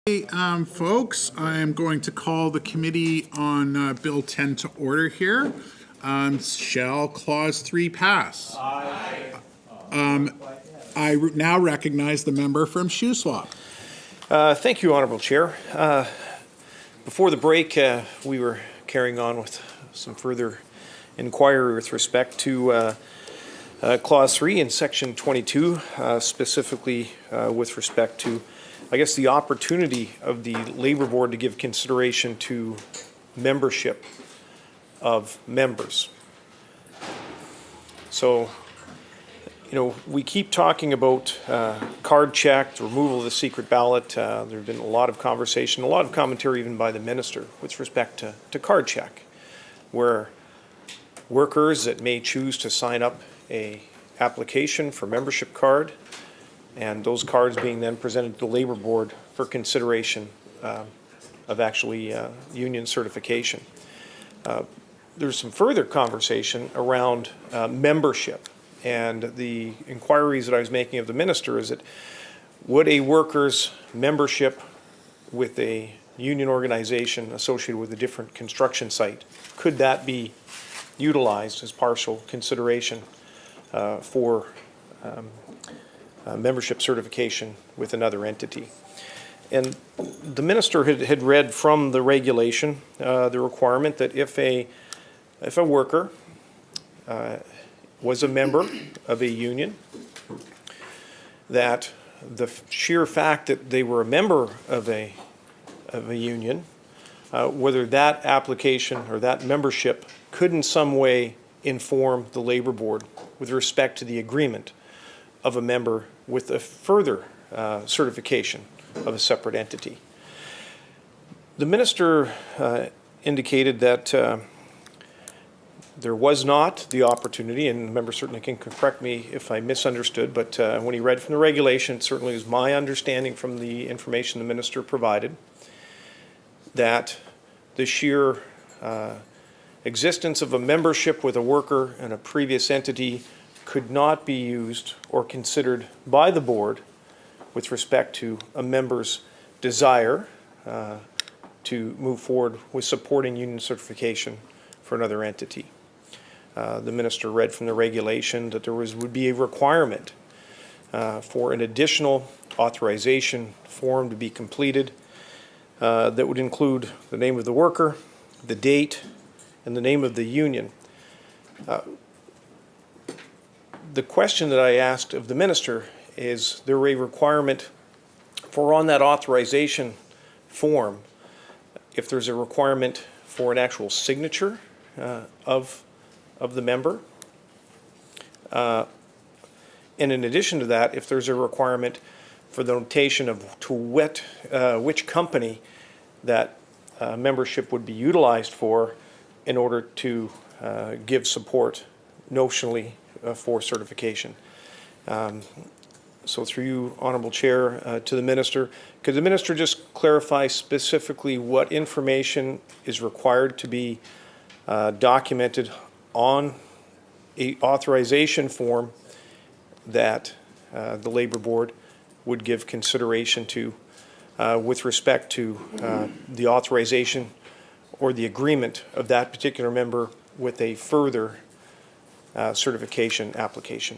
Folks, I am going to call the committee on Bill 10 to order here. Shall Clause 3 pass? Aye. I now recognize the member from Shuswap. Thank you, Honourable Chair. Before the break, we were carrying on with some further inquiry with respect to Clause 3 in Section 22, specifically with respect to, I guess, the opportunity of the Labour Board to give consideration to membership of members. So, you know, we keep talking about card check, the removal of the secret ballot. There have been a lot of conversation, a lot of commentary even by the minister with respect to card check, where workers that may choose to sign up a application for membership card, and those cards being then presented to the Labour Board for consideration of actually union certification. There's some further conversation around membership, and the inquiries that I was making of the minister is that would a worker's membership with a union organization associated with a different construction site, could that be utilized as partial consideration for membership certification with another entity? And the minister had read from the regulation the requirement that if a worker was a member of a union, that the sheer fact that they were a member of a union, whether that application or that membership could in some way inform the Labour Board with respect to the agreement of a member with a further certification of a separate entity. The minister indicated that there was not the opportunity, and the member certainly can correct me if I misunderstood, but when he read from the regulation, it certainly was my understanding from the information the minister provided that the sheer existence of a membership with a worker and a previous entity could not be used or considered by the board with respect to a member's desire to move forward with supporting union certification for another entity. The minister read from the regulation that there would be a requirement for an additional authorization form to be completed that would include the name of the worker, the date, and the name of the union. The question that I asked of the minister is there a requirement for on that authorization form, if there's a requirement for an actual signature of the member, and in addition to that, if there's a requirement for the notation of to which company that membership would be utilized for in order to give support notionally for certification. So through you, Honourable Chair, to the Minister, could the Minister just clarify specifically what information is required to be documented on a authorization form that the Labour Board would give consideration to with respect to the authorization or the agreement of that particular member with a further certification application?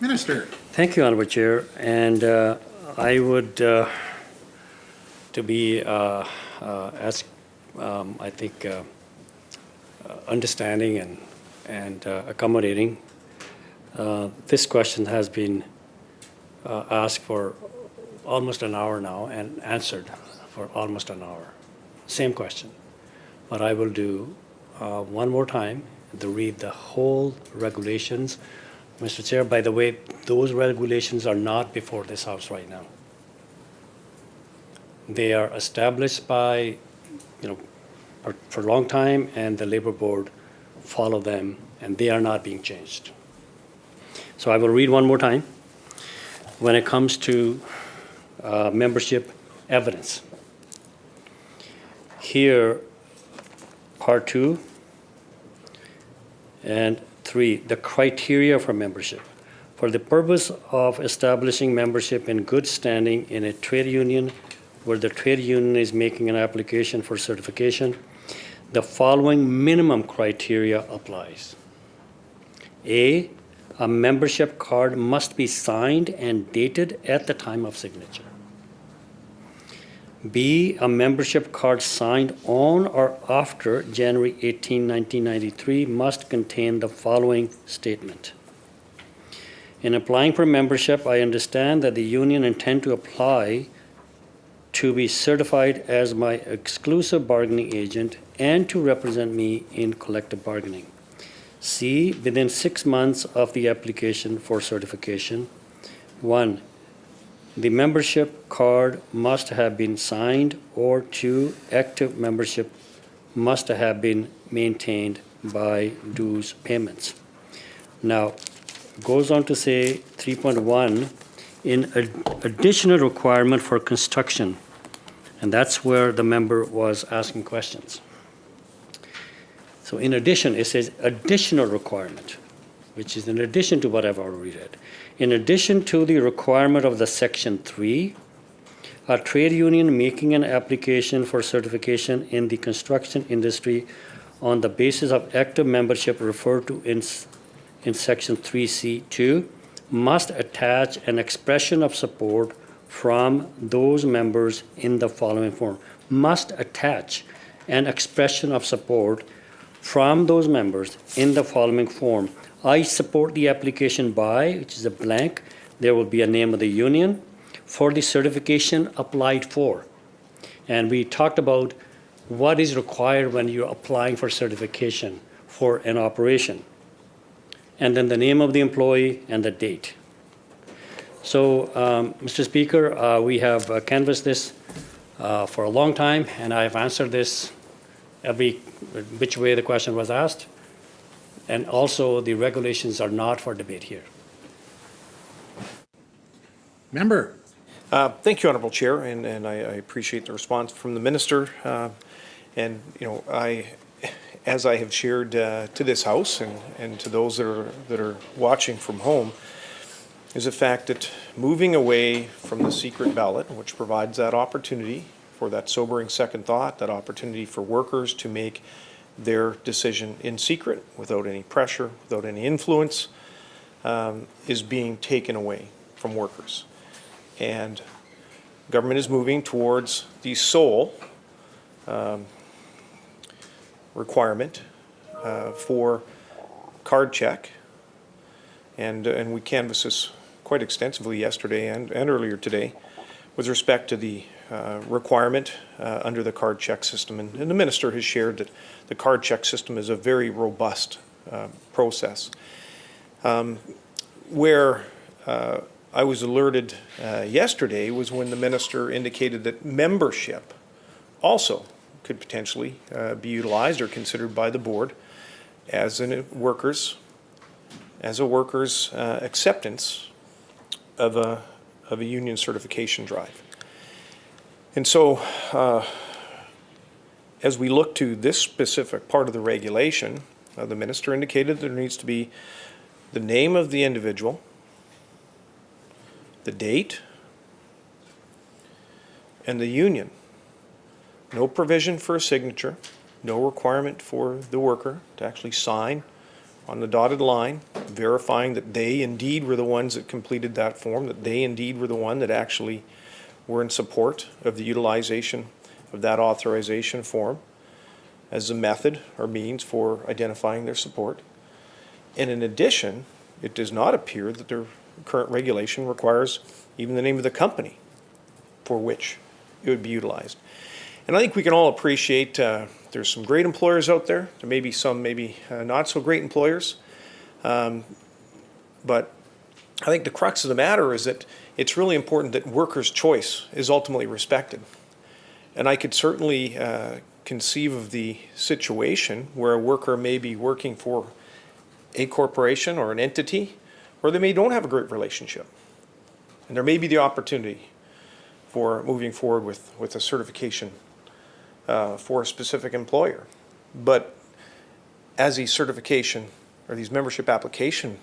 Minister. Thank you, Honorable Chair. And I would, to be as, I think, understanding and accommodating, this question has been asked for almost an hour now and answered for almost an hour. Same question. But I will do one more time to read the whole regulations. Mr. Chair, by the way, those regulations are not before this House right now. They are established by, for a long time, and the Labor Board follow them, and they are not being changed. So I will read one more time. When it comes to membership evidence, here, Part 2 and 3, the criteria for membership. For the purpose of establishing membership in good standing in a trade union where the trade union is making an application for certification, the following minimum criteria applies. A membership card must be signed and dated at the time of signature. B, a membership card signed on or after January 18, 1993 must contain the following statement. In applying for membership, I understand that the union intend to apply to be certified as my exclusive bargaining agent and to represent me in collective bargaining. C, within 6 months of the application for certification, 1, the membership card must have been signed, or 2, active membership must have been maintained by dues payments. Now, goes on to say 3.1, in additional requirement for construction, and that's where the member was asking questions. So in addition, it says additional requirement, which is in addition to what I've already read. In addition to the requirement of the Section 3, a trade union making an application for certification in the construction industry on the basis of active membership referred to in Section 3C2 must attach an expression of support from those members in the following form. Must attach an expression of support from those members in the following form. I support the application by, which is a blank, there will be a name of the union, for the certification applied for. And we talked about what is required when you're applying for certification for an operation. And then the name of the employee and the date. So, Mr. Speaker, we have canvassed this for a long time, and I've answered this every which way the question was asked. And also, the regulations are not for debate here. Member. Thank you, Honourable Chair, and I appreciate the response from the Minister. And, as I have shared to this House and to those that are watching from home, is the fact that moving away from the secret ballot, which provides that opportunity for that sobering second thought, that opportunity for workers to make their decision in secret, without any pressure, without any influence, is being taken away from workers. And government is moving towards the sole requirement for card check. And we canvassed this quite extensively yesterday and earlier today with respect to the requirement under the card check system. And the Minister has shared that the card check system is a very robust process. Where I was alerted yesterday was when the Minister indicated that membership also could potentially be utilized or considered by the board as a worker's acceptance of a union certification drive. And so, as we look to this specific part of the regulation, the Minister indicated there needs to be the name of the individual, the date, and the union. No provision for a signature, no requirement for the worker to actually sign on the dotted line, verifying that they indeed were the ones that completed that form, that they indeed were the one that actually were in support of the utilization of that authorization form as a method or means for identifying their support. And in addition, it does not appear that their current regulation requires even the name of the company for which it would be utilized. And I think we can all appreciate there's some great employers out there. There may be some not so great employers. But I think the crux of the matter is that it's really important that workers' choice is ultimately respected. And I could certainly conceive of the situation where a worker may be working for a corporation or an entity where they don't have a great relationship. And there may be the opportunity for moving forward with a certification for a specific employer. But as these certification or these membership application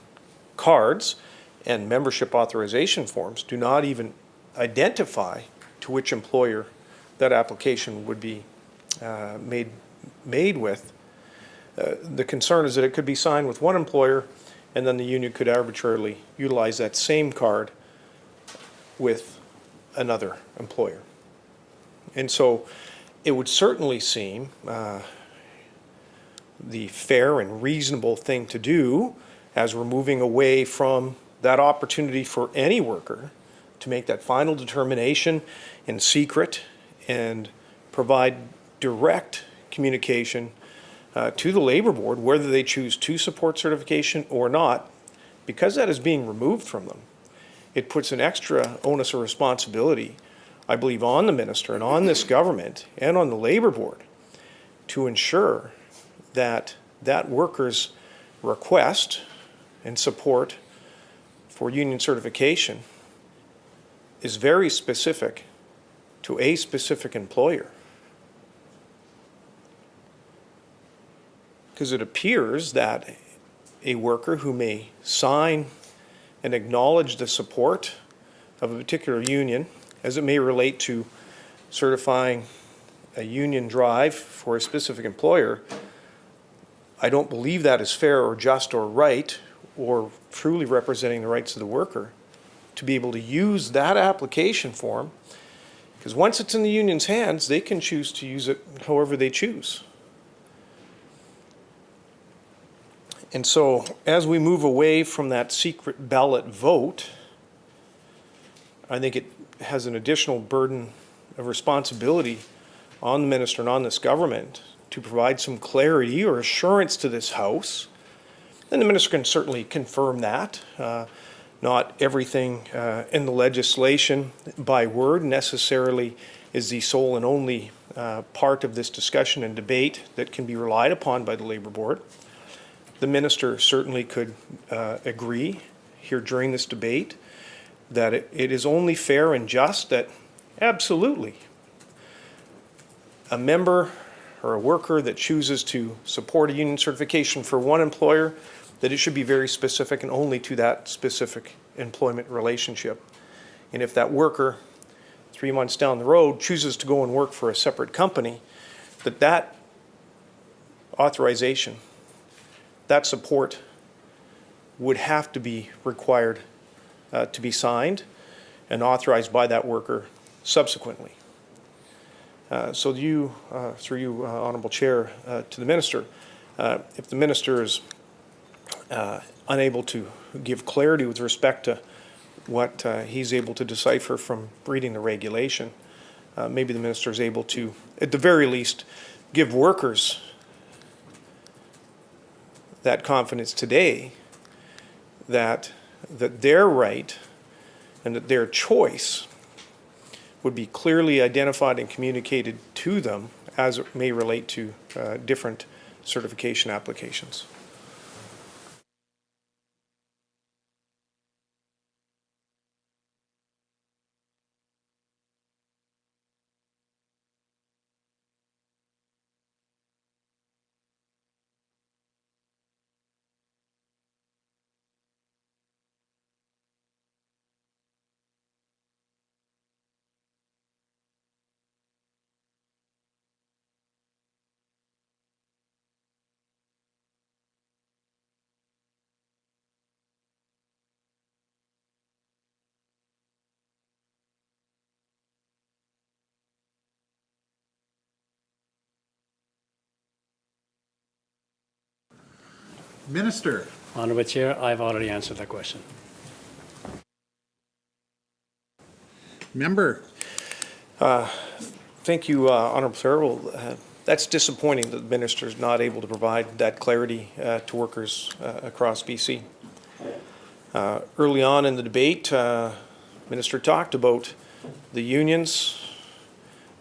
cards and membership authorization forms do not even identify to which employer that application would be made with, the concern is that it could be signed with one employer and then the union could arbitrarily utilize that same card with another employer. And so it would certainly seem the fair and reasonable thing to do as we're moving away from that opportunity for any worker to make that final determination in secret and provide direct communication to the labor board, whether they choose to support certification or not. Because that is being removed from them, it puts an extra onus or responsibility, I believe, on the minister and on this government and on the labor board to ensure that that worker's request and support for union certification is very specific to a specific employer. Because it appears that a worker who may sign and acknowledge the support of a particular union, as it may relate to certifying a union drive for a specific employer, I don't believe that is fair or just or right or truly representing the rights of the worker to be able to use that application form, because once it's in the union's hands, they can choose to use it however they choose. And so as we move away from that secret ballot vote, I think it has an additional burden of responsibility on the minister and on this government to provide some clarity or assurance to this House. And the minister can certainly confirm that. Not everything in the legislation by word necessarily is the sole and only part of this discussion and debate that can be relied upon by the Labor Board. The minister certainly could agree here during this debate that it is only fair and just that absolutely a member or a worker that chooses to support a union certification for one employer, that it should be very specific and only to that specific employment relationship. And if that worker 3 months down the road chooses to go and work for a separate company, that authorization, that support would have to be required to be signed and authorized by that worker subsequently. So you, through you, Honourable Chair, to the Minister, if the Minister is unable to give clarity with respect to what he's able to decipher from reading the regulation, maybe the Minister is able to, at the very least, give workers that confidence today that their right and that their choice would be clearly identified and communicated to them as it may relate to different certification applications. Minister. Honorable Chair, I've already answered that question. Member. Thank you, Honorable Chair. Well, that's disappointing that the minister is not able to provide that clarity to workers across BC. Early on in the debate, Minister talked about the unions,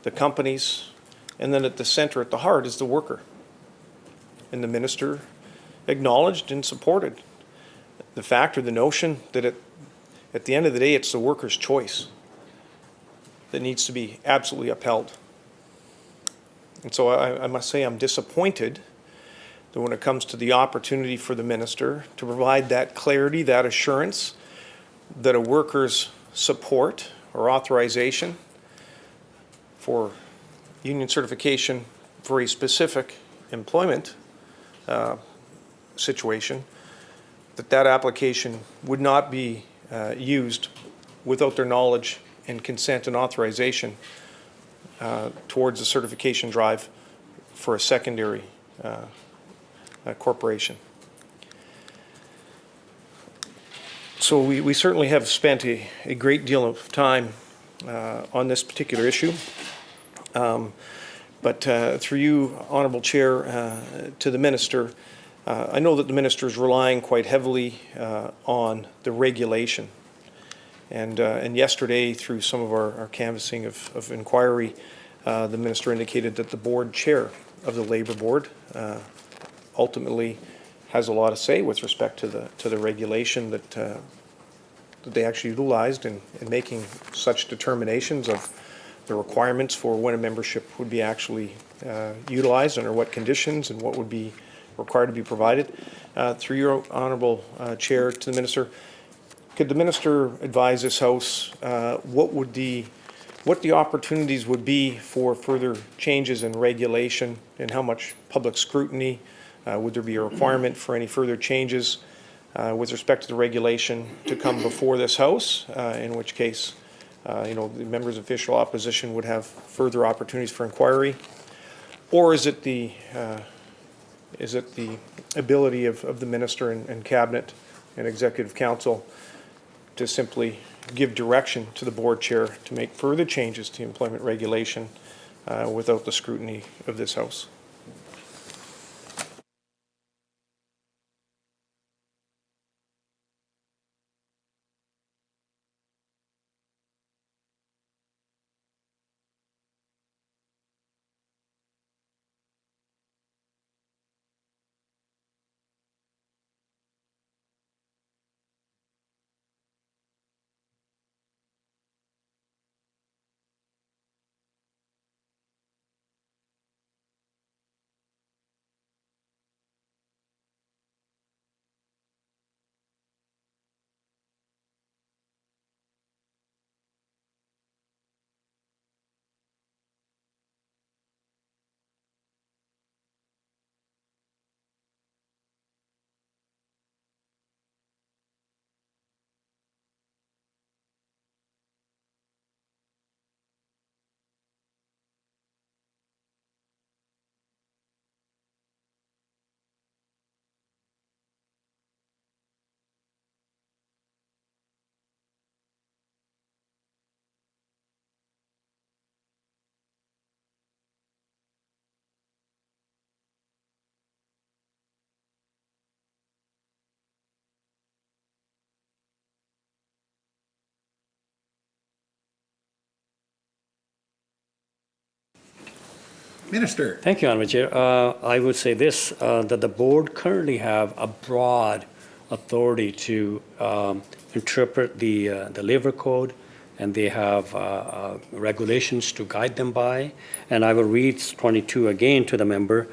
the companies, and then at the center, at the heart, is the worker. And the minister acknowledged and supported the fact or the notion that at the end of the day, it's the worker's choice that needs to be absolutely upheld. And so I must say I'm disappointed that when it comes to the opportunity for the minister to provide that clarity, that assurance that a worker's support or authorization for union certification for a specific employment situation, that application would not be used without their knowledge and consent and authorization towards the certification drive for a secondary corporation. So we certainly have spent a great deal of time on this particular issue. But through you, Honourable Chair, to the Minister, I know that the Minister is relying quite heavily on the regulation. And yesterday, through some of our canvassing of inquiry, the Minister indicated that the board chair of the Labour Board ultimately has a lot to say with respect to the regulation that they actually utilized in making such determinations of the requirements for when a membership would be actually utilized, under what conditions, and what would be required to be provided. Through your Honourable Chair, to the Minister, could the Minister advise this House what the opportunities would be for further changes in regulation, and how much public scrutiny would there be a requirement for any further changes with respect to the regulation to come before this House, in which case the members of official opposition would have further opportunities for inquiry? Or is it the ability of the Minister and Cabinet and Executive Council to simply give direction to the board chair to make further changes to employment regulation without the scrutiny of this House? Minister. Thank you, Honourable Chair. I would say this, that the board currently have a broad authority to interpret the Labour Code, and they have regulations to guide them by. And I will read 22 again to the member.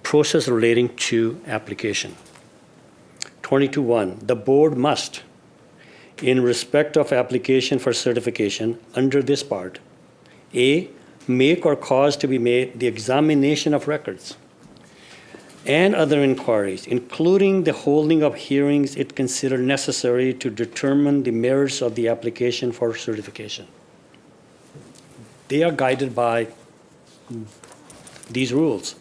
Process relating to application. 22.1, the board must, in respect of application for certification under this part, A, make or cause to be made the examination of records and other inquiries, including the holding of hearings it considered necessary to determine the merits of the application for certification. They are guided by these rules.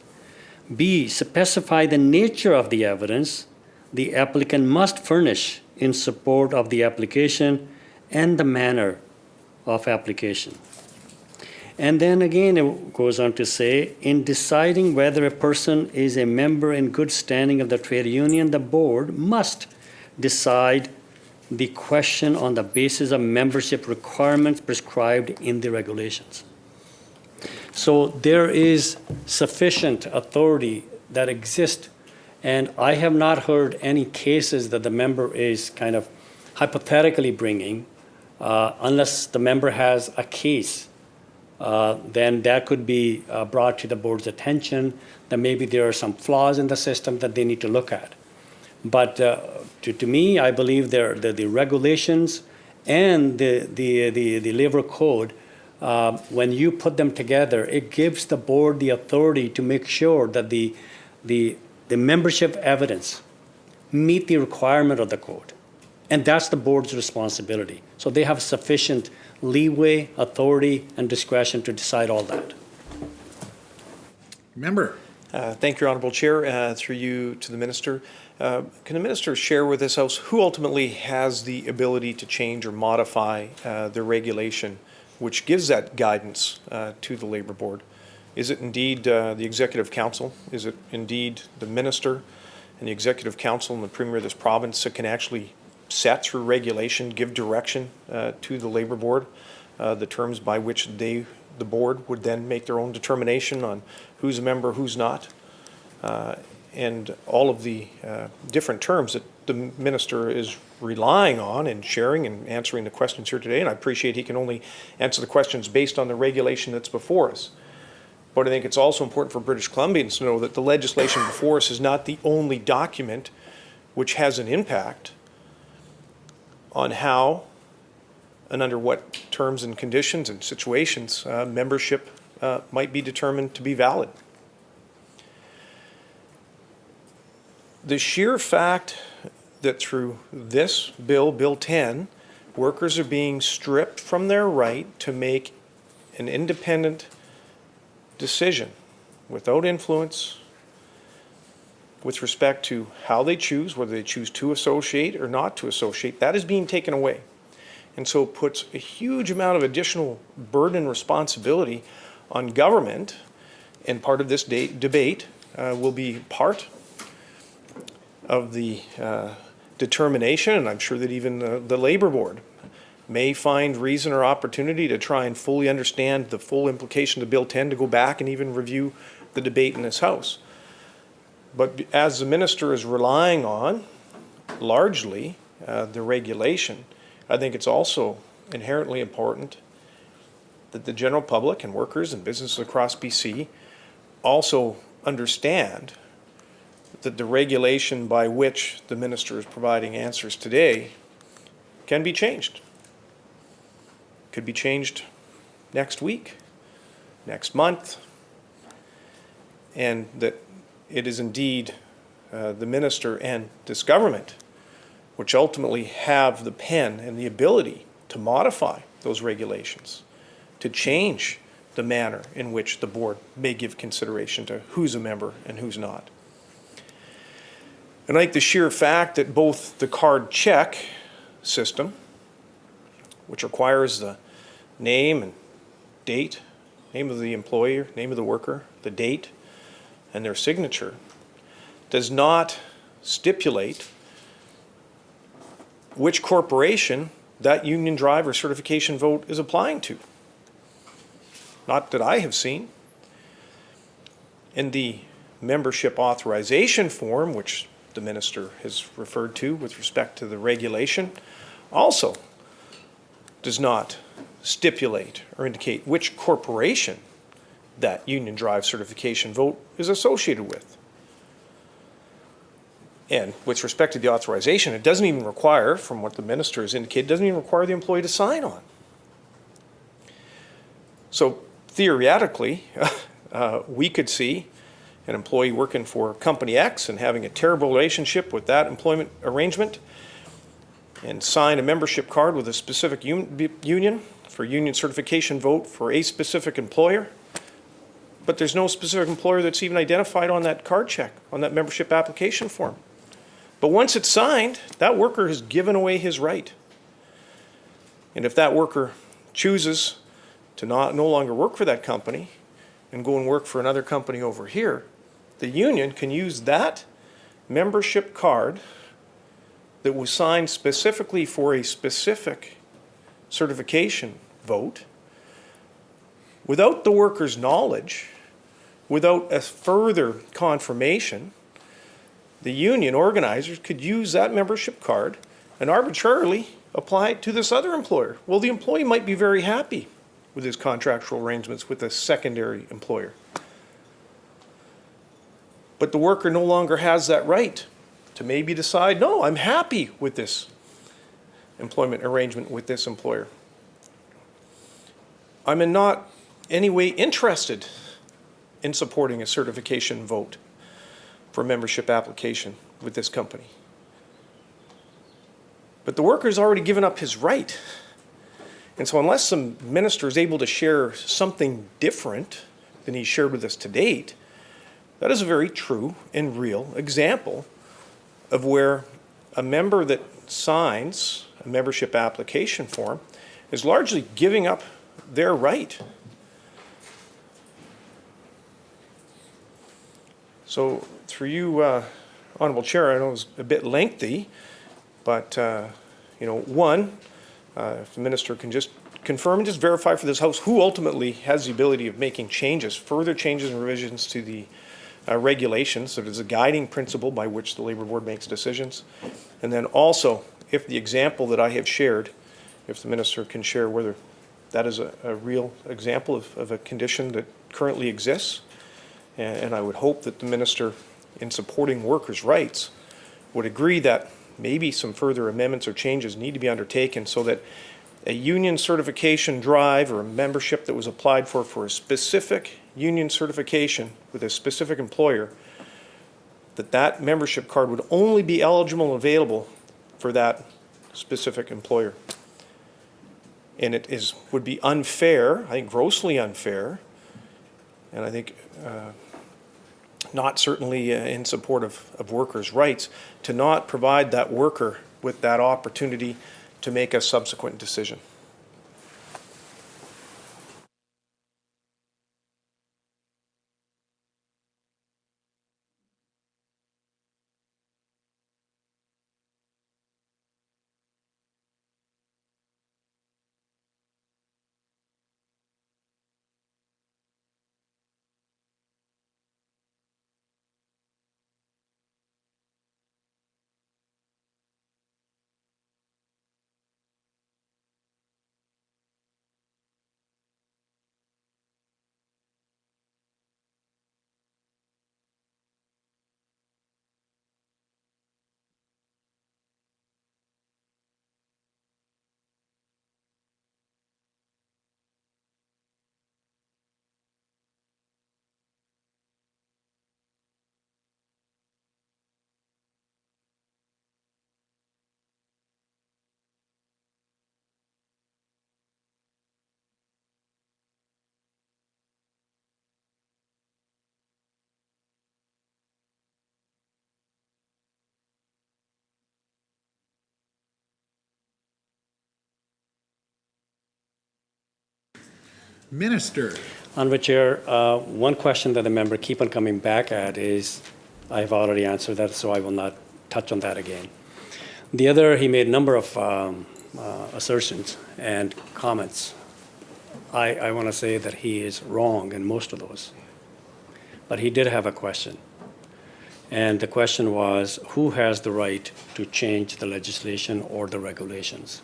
B, specify the nature of the evidence the applicant must furnish in support of the application and the manner of application. And then again, it goes on to say, in deciding whether a person is a member in good standing of the trade union, the board must decide the question on the basis of membership requirements prescribed in the regulations. So there is sufficient authority that exists, and I have not heard any cases that the member is kind of hypothetically bringing, unless the member has a case. Then that could be brought to the board's attention, that maybe there are some flaws in the system that they need to look at. But to me, I believe the regulations and the labor code, when you put them together, it gives the board the authority to make sure that the membership evidence meet the requirement of the code. And that's the board's responsibility. So they have sufficient leeway, authority, and discretion to decide all that. Member. Thank you, Honorable Chair. Through you to the Minister. Can the Minister share with this House who ultimately has the ability to change or modify the regulation which gives that guidance to the Labour Board? Is it indeed the Executive Council? Is it indeed the Minister and the Executive Council and the Premier of this province that can actually set through regulation, give direction to the Labour Board, the terms by which the board would then make their own determination on who's a member, who's not, and all of the different terms that the Minister is relying on and sharing and answering the questions here today. And I appreciate he can only answer the questions based on the regulation that's before us. But I think it's also important for British Columbians to know that the legislation before us is not the only document which has an impact on how and under what terms and conditions and situations membership might be determined to be valid. The sheer fact that through this bill, Bill 10, workers are being stripped from their right to make an independent decision without influence with respect to how they choose, whether they choose to associate or not to associate, that is being taken away. And so it puts a huge amount of additional burden and responsibility on government, and part of this debate will be part of the determination, and I'm sure that even the Labour Board may find reason or opportunity to try and fully understand the full implication of Bill 10 to go back and even review the debate in this House. But as the Minister is relying on, largely, the regulation, I think it's also inherently important that the general public and workers and businesses across BC also understand that the regulation by which the Minister is providing answers today can be changed. Could be changed next week, next month, and that it is indeed the Minister and this government which ultimately have the pen and the ability to modify those regulations, to change the manner in which the board may give consideration to who's a member and who's not. And I think the sheer fact that both the card check system, which requires the name and date, name of the employer, name of the worker, the date, and their signature, does not stipulate which corporation that union drive or certification vote is applying to. Not that I have seen. In the membership authorization form, which the Minister has referred to with respect to the regulation, also does not stipulate or indicate which corporation that union drive certification vote is associated with. And with respect to the authorization, it doesn't even require, from what the Minister has indicated, doesn't even require the employee to sign on. So theoretically, we could see an employee working for Company X and having a terrible relationship with that employment arrangement and sign a membership card with a specific union for union certification vote for a specific employer, but there's no specific employer that's even identified on that card check, on that membership application form. But once it's signed, that worker has given away his right. And if that worker chooses to no longer work for that company and go and work for another company over here, the union can use that membership card that was signed specifically for a specific certification vote without the worker's knowledge, without a further confirmation. The union organizers could use that membership card and arbitrarily apply it to this other employer. Well, the employee might be very happy with his contractual arrangements with a secondary employer. But the worker no longer has that right to maybe decide, no, I'm happy with this employment arrangement with this employer. I'm in not any way interested in supporting a certification vote for a membership application with this company. But the worker's already given up his right. And so unless the minister is able to share something different than he shared with us to date, that is a very true and real example of where a member that signs a membership application form is largely giving up their right. So through you, Honourable Chair, I know it was a bit lengthy, but one, if the minister can just confirm and just verify for this House who ultimately has the ability of making changes, further changes and revisions to the regulations, that is a guiding principle by which the Labour Board makes decisions. And then also, if the example that I have shared, if the minister can share whether that is a real example of a condition that currently exists. And I would hope that the minister, in supporting workers' rights, would agree that maybe some further amendments or changes need to be undertaken so that a union certification drive or a membership that was applied for a specific union certification with a specific employer, that membership card would only be eligible and available for that specific employer. And it would be unfair, I think grossly unfair, and I think not certainly in support of workers' rights, to not provide that worker with that opportunity to make a subsequent decision. Minister. Honourable Chair, one question that the member keep on coming back at is, I've already answered that, so I will not touch on that again. The other, he made a number of assertions and comments. I want to say that he is wrong in most of those. But he did have a question. And the question was, who has the right to change the legislation or the regulations?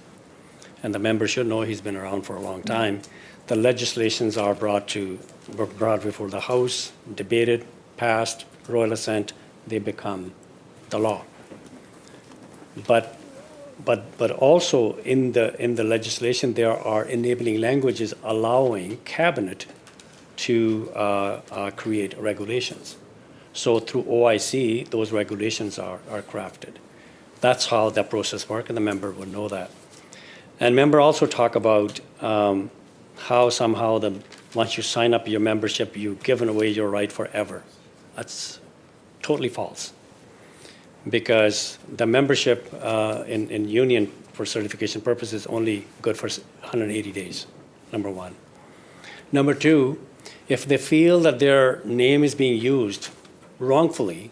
And the member should know, he's been around for a long time. The legislations are brought before the House, debated, passed, royal assent, they become the law. But also in the legislation there are enabling languages allowing cabinet to create regulations. So through OIC, those regulations are crafted. That's how that process works, and the member would know that. And member also talk about how somehow the once you sign up your membership, you've given away your right forever. That's totally false. Because the membership in union for certification purposes is only good for 180 days, number one. Number two, if they feel that their name is being used wrongfully,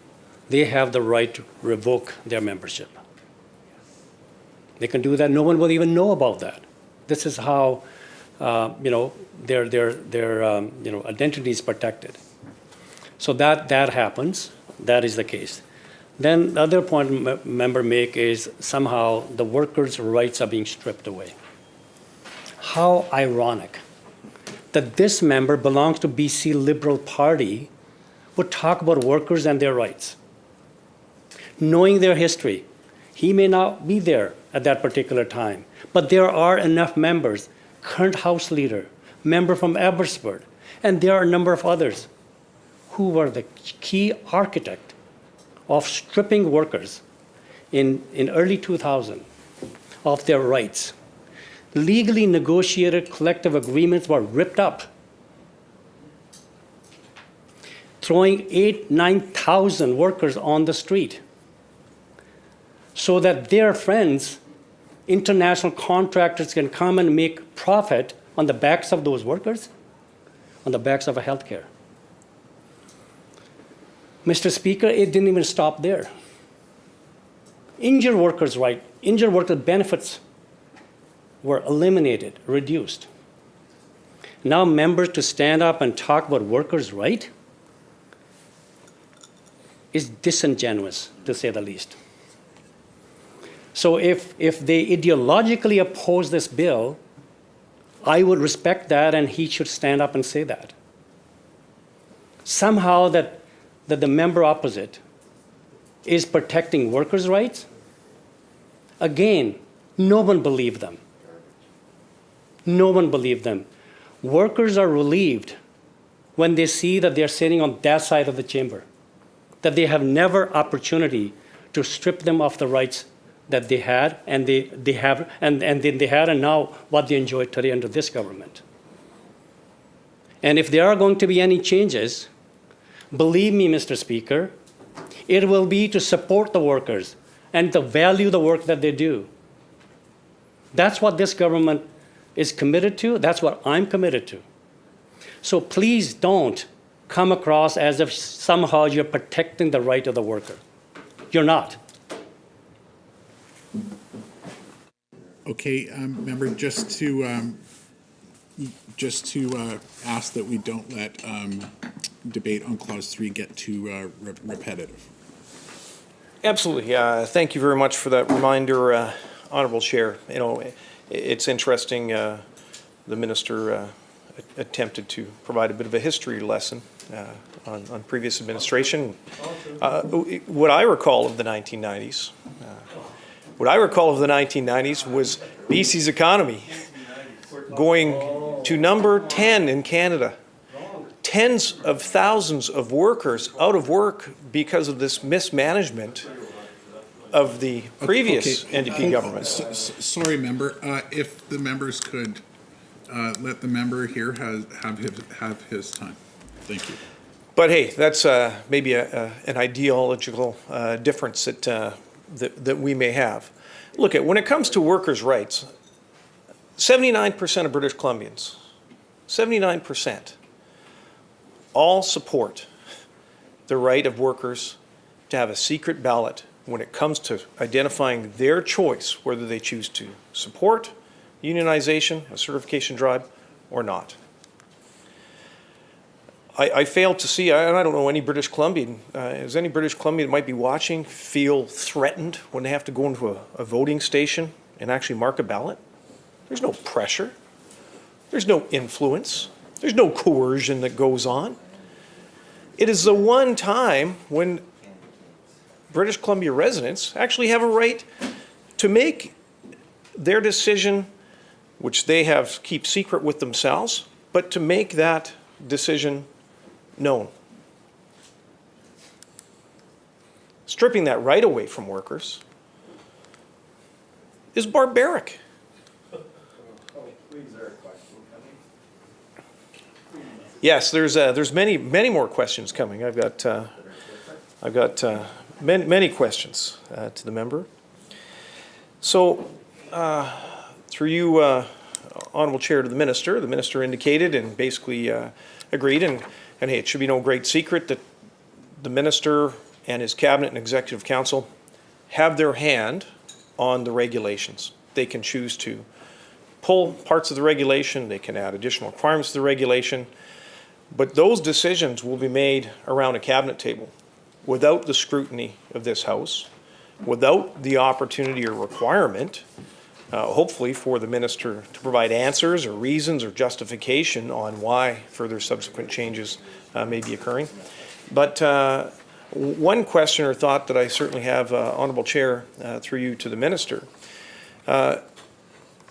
they have the right to revoke their membership. They can do that. No one will even know about that. This is how their identity is protected. So that happens. That is the case. Then the other point member make is somehow the workers' rights are being stripped away. How ironic that this member belongs to BC Liberal Party would talk about workers and their rights. Knowing their history, he may not be there at that particular time, but there are enough members, current House Leader, member from Abbotsford, and there are a number of others who were the key architect of stripping workers in early 2000 of their rights. Legally negotiated collective agreements were ripped up, throwing 9,000 workers on the street so that their friends, international contractors, can come and make profit on the backs of those workers, on the backs of healthcare. Mr. Speaker, it didn't even stop there. Injured workers' benefits were eliminated, reduced. Now members to stand up and talk about workers' rights is disingenuous, to say the least. So if they ideologically oppose this bill, I would respect that, and he should stand up and say that. Somehow that the member opposite is protecting workers' rights, again, no one believed them. No one believed them. Workers are relieved when they see that they're sitting on that side of the chamber, that they have never opportunity to strip them of the rights that they had, and they have, and they had, and now what they enjoy today under this government. And if there are going to be any changes, believe me, Mr. Speaker, it will be to support the workers and to value the work that they do. That's what this government is committed to. That's what I'm committed to. So please don't come across as if somehow you're protecting the right of the worker. You're not. Okay, member, just to ask that we don't let debate on clause 3 get too repetitive. Absolutely. Thank you very much for that reminder, Honourable Chair. You know, it's interesting. The minister attempted to provide a bit of a history lesson on previous administration. What I recall of the 1990s. What I recall of the 1990s was BC's economy going to number 10 in Canada. Tens of thousands of workers out of work because of this mismanagement of the previous NDP government. Sorry, member. If the members could let the member here have his time. Thank you. But hey, that's maybe an ideological difference that we may have. Look, when it comes to workers' rights, 79% of British Columbians, 79%, all support the right of workers to have a secret ballot when it comes to identifying their choice, whether they choose to support unionization, a certification drive, or not. I fail to see, and I don't know any British Columbian, is any British Columbian that might be watching feel threatened when they have to go into a voting station and actually mark a ballot? There's no pressure. There's no influence. There's no coercion that goes on. It is the one time when British Columbia residents actually have a right to make their decision, which they have keep secret with themselves, but to make that decision known. Stripping that right away from workers is barbaric. Yes, there's many more questions coming. I've got many questions to the member. So, through you, Honourable Chair, to the Minister indicated and basically agreed, and hey, it should be no great secret that the Minister and his Cabinet and Executive Council have their hand on the regulations. They can choose to pull parts of the regulation, they can add additional requirements to the regulation, but those decisions will be made around a Cabinet table without the scrutiny of this House, without the opportunity or requirement, hopefully, for the Minister to provide answers or reasons or justification on why further subsequent changes may be occurring. But one question or thought that I certainly have, Honourable Chair, through you to the Minister,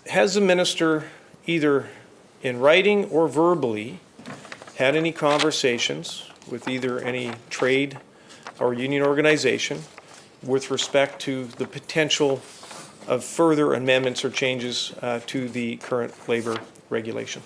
has the Minister, either in writing or verbally, had any conversations with either any trade or union organization with respect to the potential of further amendments or changes to the current labour regulation?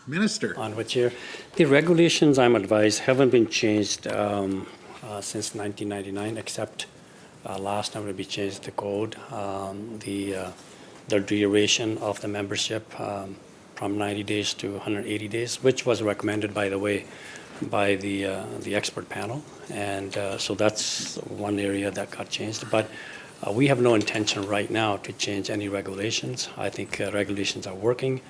Minister. Honourable Chair, the regulations, I'm advised, haven't been changed since 1999, except last time we changed the code, the duration of the membership from 90 days to 180 days, which was recommended, by the way, by the expert panel. And so that's one area that got changed. But we have no intention right now to change any regulations. I think regulations are working.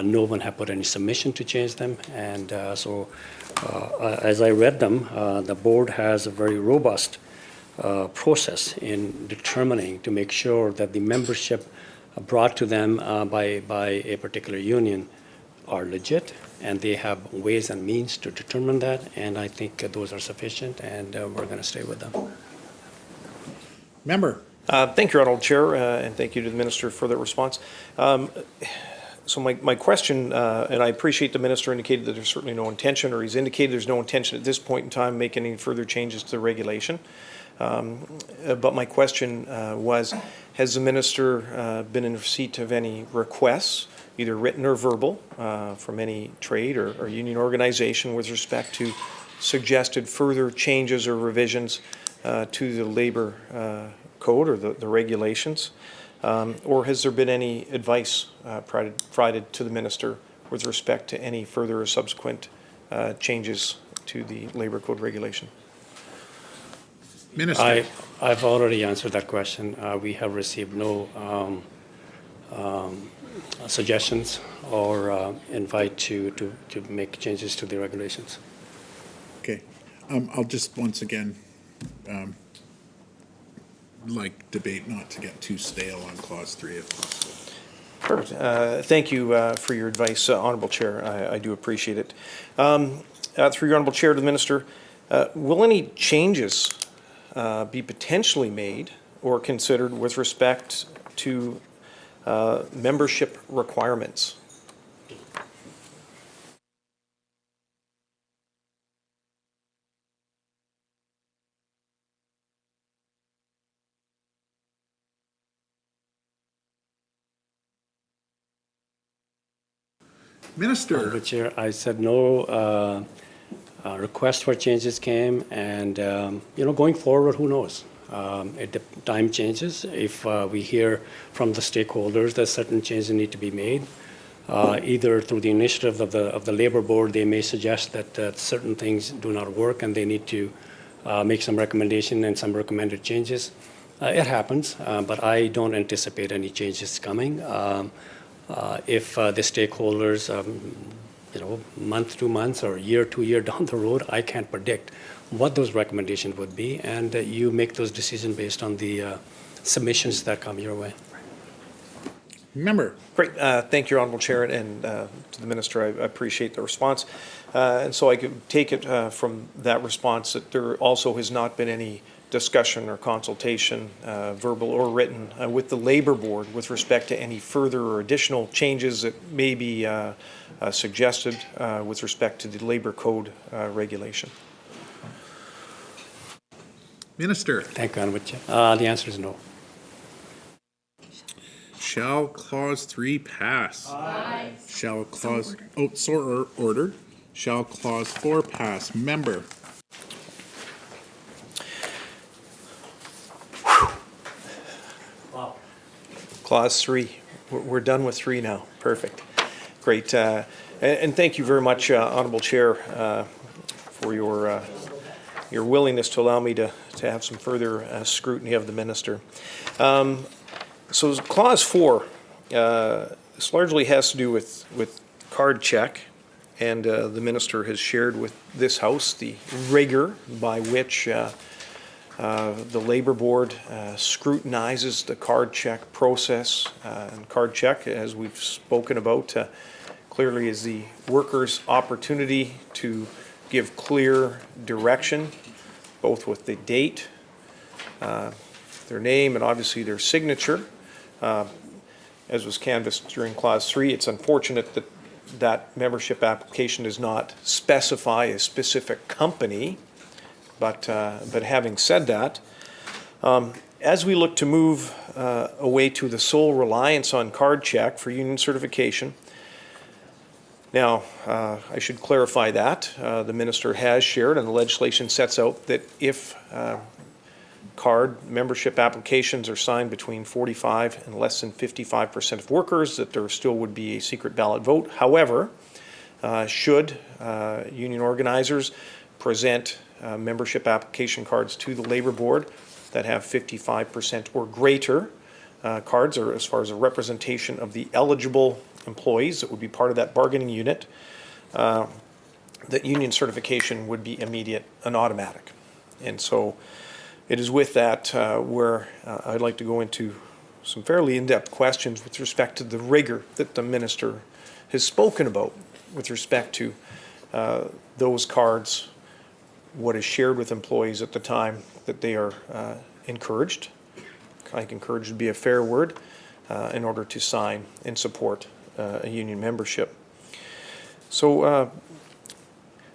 No one have put any submission to change them. And so as I read them, the board has a very robust process in determining to make sure that the membership brought to them by a particular union are legit, and they have ways and means to determine that, and I think those are sufficient, and we're going to stay with them. Member. Thank you, Honourable Chair, and thank you to the Minister for that response. So my question, and I appreciate the Minister indicated that there's certainly no intention, or he's indicated there's no intention at this point in time making any further changes to the regulation. But my question was, has the Minister been in receipt of any requests, either written or verbal, from any trade or union organization with respect to suggested further changes or revisions to the labour code or the regulations? Or has there been any advice provided to the Minister with respect to any further or subsequent changes to the labour code regulation? Minister. I've already answered that question. We have received no suggestions or invite to make changes to the regulations. Okay. I'll just once again like debate not to get too stale on clause 3 if possible. Perfect. Thank you for your advice, Honourable Chair. I do appreciate it. Through your Honourable Chair to the Minister, will any changes be potentially made or considered with respect to membership requirements? Minister. Honourable Chair, I said no request for changes came, and going forward, who knows? Time changes. If we hear from the stakeholders that certain changes need to be made, either through the initiative of the labor board, they may suggest that certain things do not work and they need to make some recommendation and some recommended changes. It happens, but I don't anticipate any changes coming. If the stakeholders, month to month or year to year down the road, I can't predict what those recommendations would be, and you make those decisions based on the submissions that come your way. Member. Great. Thank you, Honourable Chair, and to the Minister, I appreciate the response. And so I could take it from that response that there also has not been any discussion or consultation, verbal or written, with the Labour Board with respect to any further or additional changes that may be suggested with respect to the Labour Code regulation. Minister. Thank you, Honourable Chair. The answer is no. Shall clause 3 pass? Aye. Shall clause, order. Shall clause 4 pass? Member. Wow. Clause 3. We're done with 3 now. Perfect. Great. And thank you very much, Honourable Chair, for your willingness to allow me to have some further scrutiny of the Minister. So clause 4, this largely has to do with card check, and the Minister has shared with this House the rigor by which the Labour Board scrutinizes the card check process. And card check, as we've spoken about, clearly is the worker's opportunity to give clear direction, both with the date, their name, and obviously their signature. As was canvassed during clause 3, it's unfortunate that that membership application does not specify a specific company, but having said that, as we look to move away to the sole reliance on card check for union certification, now I should clarify that the Minister has shared, and the legislation sets out that if card membership applications are signed between 45 and less than 55% of workers, that there still would be a secret ballot vote. However, should union organizers present membership application cards to the Labour Board that have 55% or greater cards, or as far as a representation of the eligible employees that would be part of that bargaining unit, that union certification would be immediate and automatic. And so it is with that where I'd like to go into some fairly in-depth questions with respect to the rigor that the Minister has spoken about with respect to those cards, what is shared with employees at the time that they are encouraged. I think encouraged would be a fair word in order to sign and support a union membership. So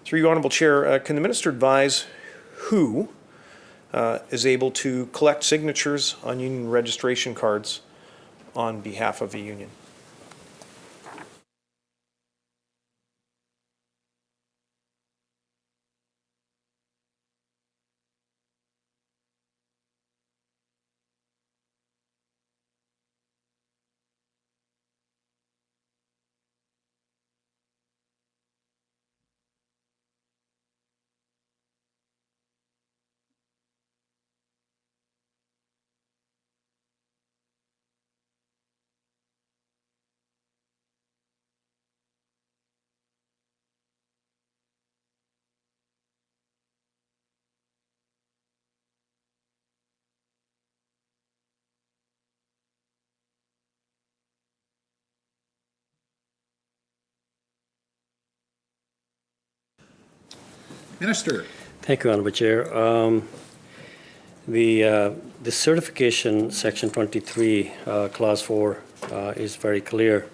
through you, Honourable Chair, can the Minister advise who is able to collect signatures on union registration cards on behalf of a union? Minister. Thank you, Honourable Chair. The certification, Section 23, Clause 4, is very clear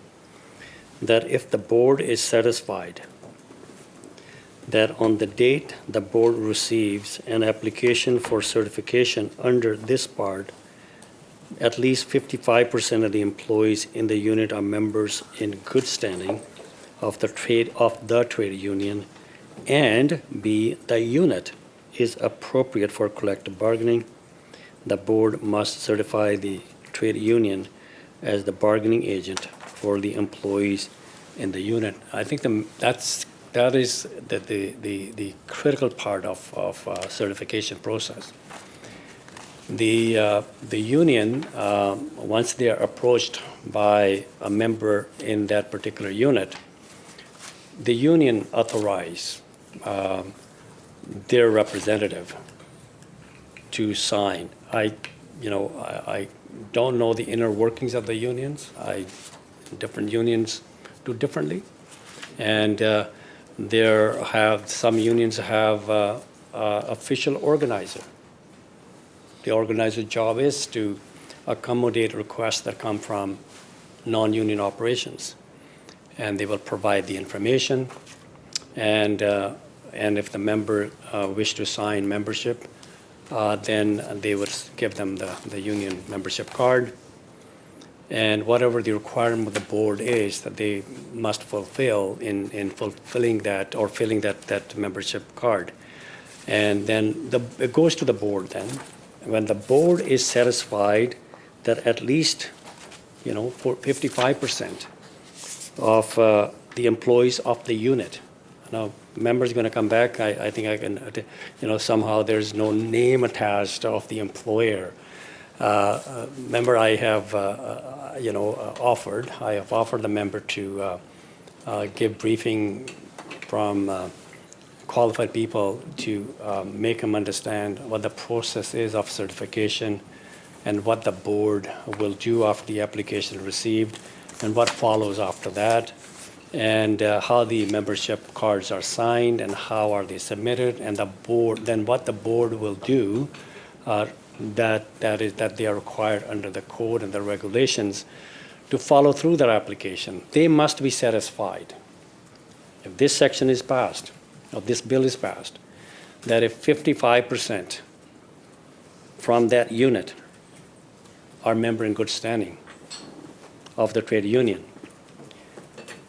that if the board is satisfied that on the date the board receives an application for certification under this part, at least 55% of the employees in the unit are members in good standing of the trade union, and B, the unit is appropriate for collective bargaining, the board must certify the trade union as the bargaining agent for the employees in the unit. I think that is the critical part of certification process. The union, once they are approached by a member in that particular unit, the union authorize their representative to sign. I don't know the inner workings of the unions. Different unions do differently, and some unions have official organizer. The organizer's job is to accommodate requests that come from non-union operations, and they will provide the information. And if the member wish to sign membership, then they would give them the union membership card. And whatever the requirement of the board is that they must fulfill in fulfilling that or filling that membership card. And then it goes to the board then. When the board is satisfied that at least, for 55% of the employees of the unit. Now, members going to come back. I think I can, somehow there's no name attached of the employer. Member, I have, offered the member to give briefing from qualified people to make them understand what the process is of certification and what the board will do after the application is received and what follows after that, and how the membership cards are signed and how are they submitted, and then what the board will do that they are required under the code and the regulations to follow through their application. They must be satisfied. If this section is passed, or this bill is passed, that if 55% from that unit are member in good standing of the trade union,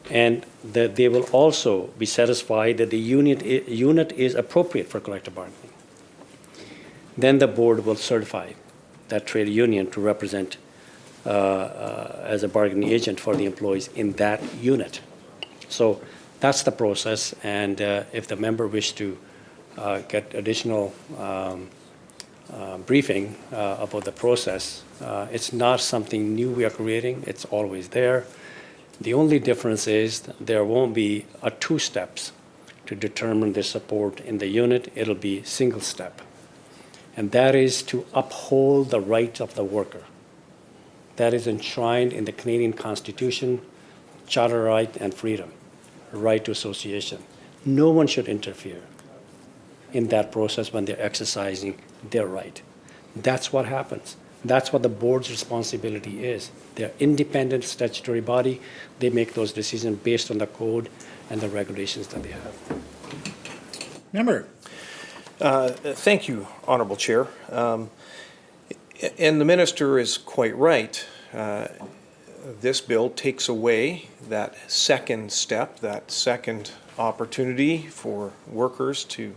and that they will also be satisfied that the unit is appropriate for collective bargaining, then the board will certify that trade union to represent as a bargaining agent for the employees in that unit. So that's the process, and if the member wish to get additional briefing about the process, it's not something new we are creating. It's always there. The only difference is there won't be two steps to determine the support in the unit. It'll be single step, and that is to uphold the rights of the worker. That is enshrined in the Canadian Constitution, Charter right and freedom, right to association. No one should interfere in that process when they're exercising their right. That's what happens. That's what the board's responsibility is. They're independent statutory body. They make those decisions based on the code and the regulations that they have. Member. Thank you, Honourable Chair. And the Minister is quite right. This bill takes away that second step, that second opportunity for workers to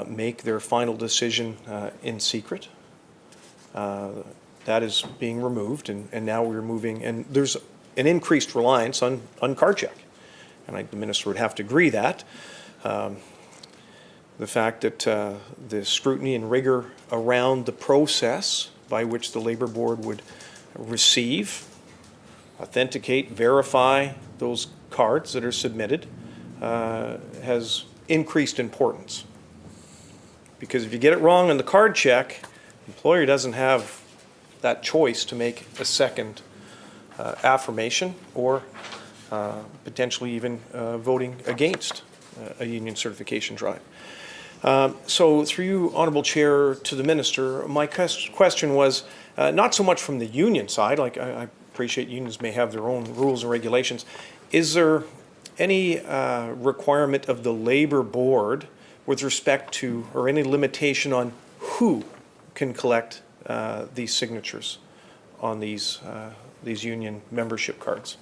make their final decision in secret. That is being removed, and now we're moving, and there's an increased reliance on card check. And the Minister would have to agree that. The fact that the scrutiny and rigor around the process by which the Labour Board would receive, authenticate, verify those cards that are submitted has increased importance. Because if you get it wrong on the card check, the employer doesn't have that choice to make a second affirmation or potentially even voting against a union certification drive. So through you, Honourable Chair, to the Minister, my question was not so much from the union side, like I appreciate unions may have their own rules and regulations. Is there any requirement of the Labour Board with respect to, or any limitation on who can collect these signatures on these union membership cards?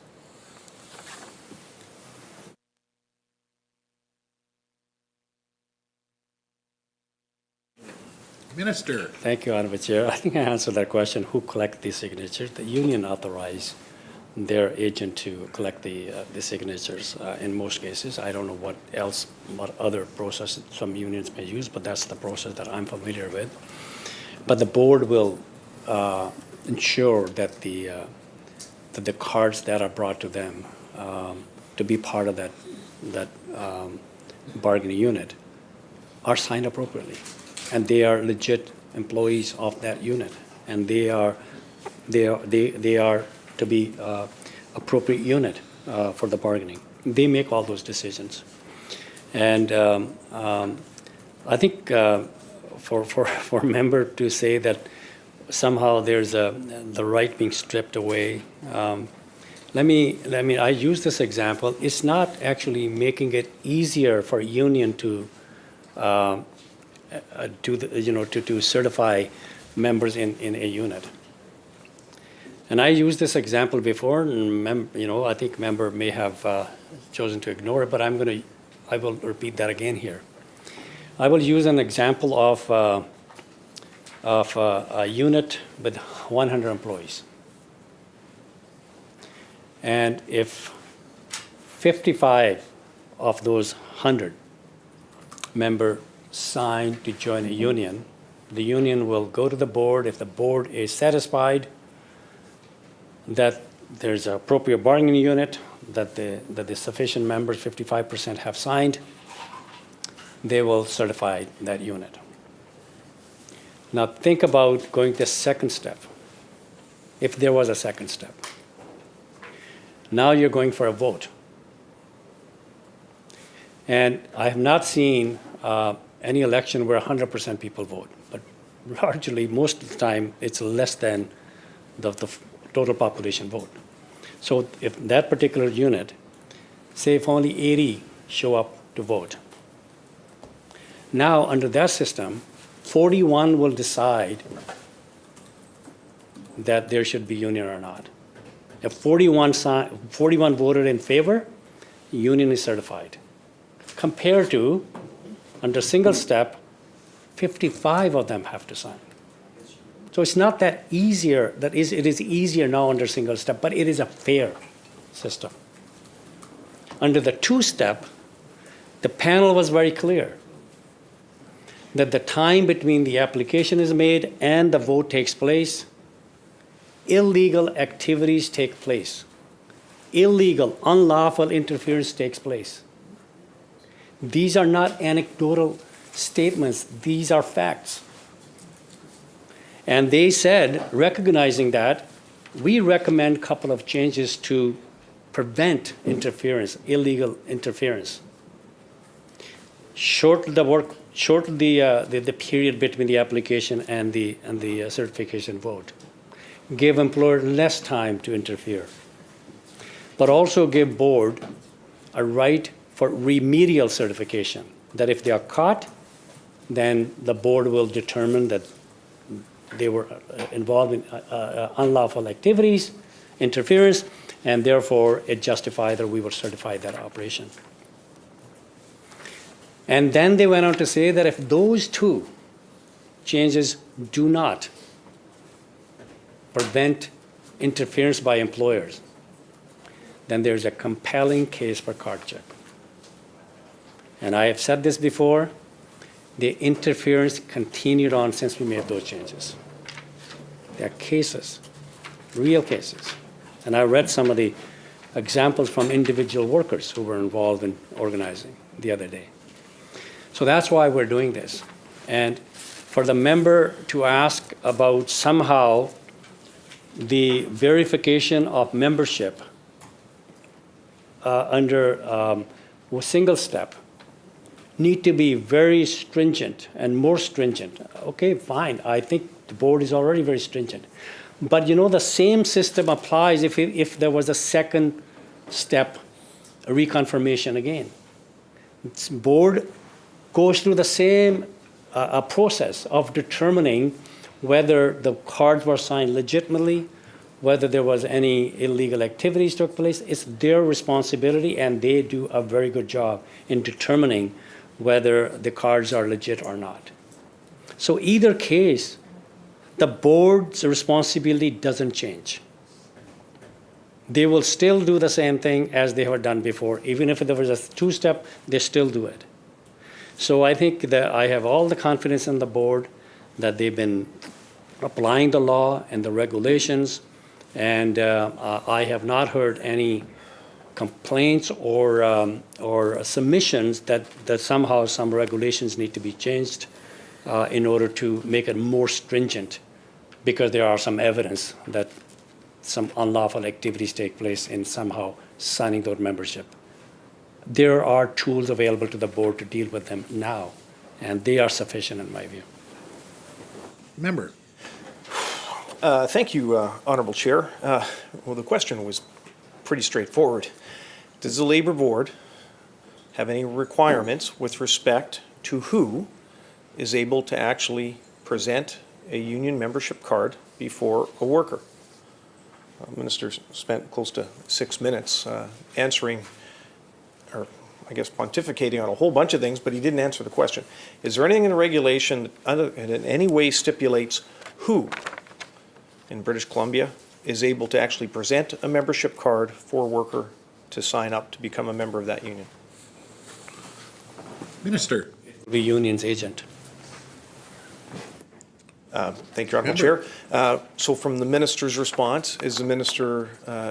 Minister. Thank you, Honourable Chair. I think I answered that question. Who collect these signatures? The union authorize their agent to collect the signatures in most cases. I don't know what other process some unions may use, but that's the process that I'm familiar with. But the board will ensure that the cards that are brought to them to be part of that bargaining unit are signed appropriately, and they are legit employees of that unit, and they are to be appropriate unit for the bargaining. They make all those decisions, and I think for a member to say that somehow there's the right being stripped away. I use this example. It's not actually making it easier for a union to to certify members in a unit. And I used this example before, and I think member may have chosen to ignore it, but I will repeat that again here. I will use an example of a unit with 100 employees. And if 55 of those 100 members sign to join a union, the union will go to the board. If the board is satisfied that there's an appropriate bargaining unit, that the sufficient members, 55%, have signed, they will certify that unit. Now think about going to the second step, if there was a second step. Now you're going for a vote. And I have not seen any election where 100% people vote, but largely, most of the time, it's less than the total population vote. So if that particular unit, say if only 80 show up to vote, now under that system, 41 will decide that there should be union or not. If 41 voted in favor, union is certified. Compared to, under single step, 55 of them have to sign. So it's not that easier, it is easier now under single step, but it is a fair system. Under the two-step, the panel was very clear that the time between the application is made and the vote takes place, illegal activities take place. Illegal, unlawful interference takes place. These are not anecdotal statements, these are facts. And they said, recognizing that, we recommend a couple of changes to prevent interference, illegal interference. Shorten the period between the application and the certification vote. Give employer less time to interfere. But also give board a right for remedial certification, that if they are caught, then the board will determine that they were involved in unlawful activities, interference, and therefore it justified, or we will certify that operation. And then they went on to say that if those two changes do not prevent interference by employers, then there's a compelling case for card check. And I have said this before, the interference continued on since we made those changes. There are cases, real cases. And I read some of the examples from individual workers who were involved in organizing the other day. So that's why we're doing this. And for the member to ask about somehow the verification of membership under a single step need to be very stringent and more stringent. Okay, fine. I think the board is already very stringent. But the same system applies if there was a second step, a reconfirmation again. It's board goes through the same process of determining whether the cards were signed legitimately, whether there was any illegal activities took place. It's their responsibility, and they do a very good job in determining whether the cards are legit or not. So either case, the board's responsibility doesn't change. they will still do the same thing as they have done before. Even if there was a two-step, they still do it. So I think that I have all the confidence in the board that they've been applying the law and the regulations, and I have not heard any complaints or submissions that somehow some regulations need to be changed in order to make it more stringent, because there are some evidence that some unlawful activities take place in somehow signing those membership. There are tools available to the board to deal with them now, and they are sufficient in my view. Member. Thank you, Honorable Chair. Well, the question was pretty straightforward. Does the Labor Board have any requirements with respect to who is able to actually present a union membership card before a worker? The Minister spent close to 6 minutes answering, or I guess pontificating on a whole bunch of things, but he didn't answer the question. Is there anything in the regulation that in any way stipulates who in British Columbia is able to actually present a membership card for a worker to sign up to become a member of that union? Minister. The union's agent. Thank you, Honourable Chair. So from the Minister's response, is the Minister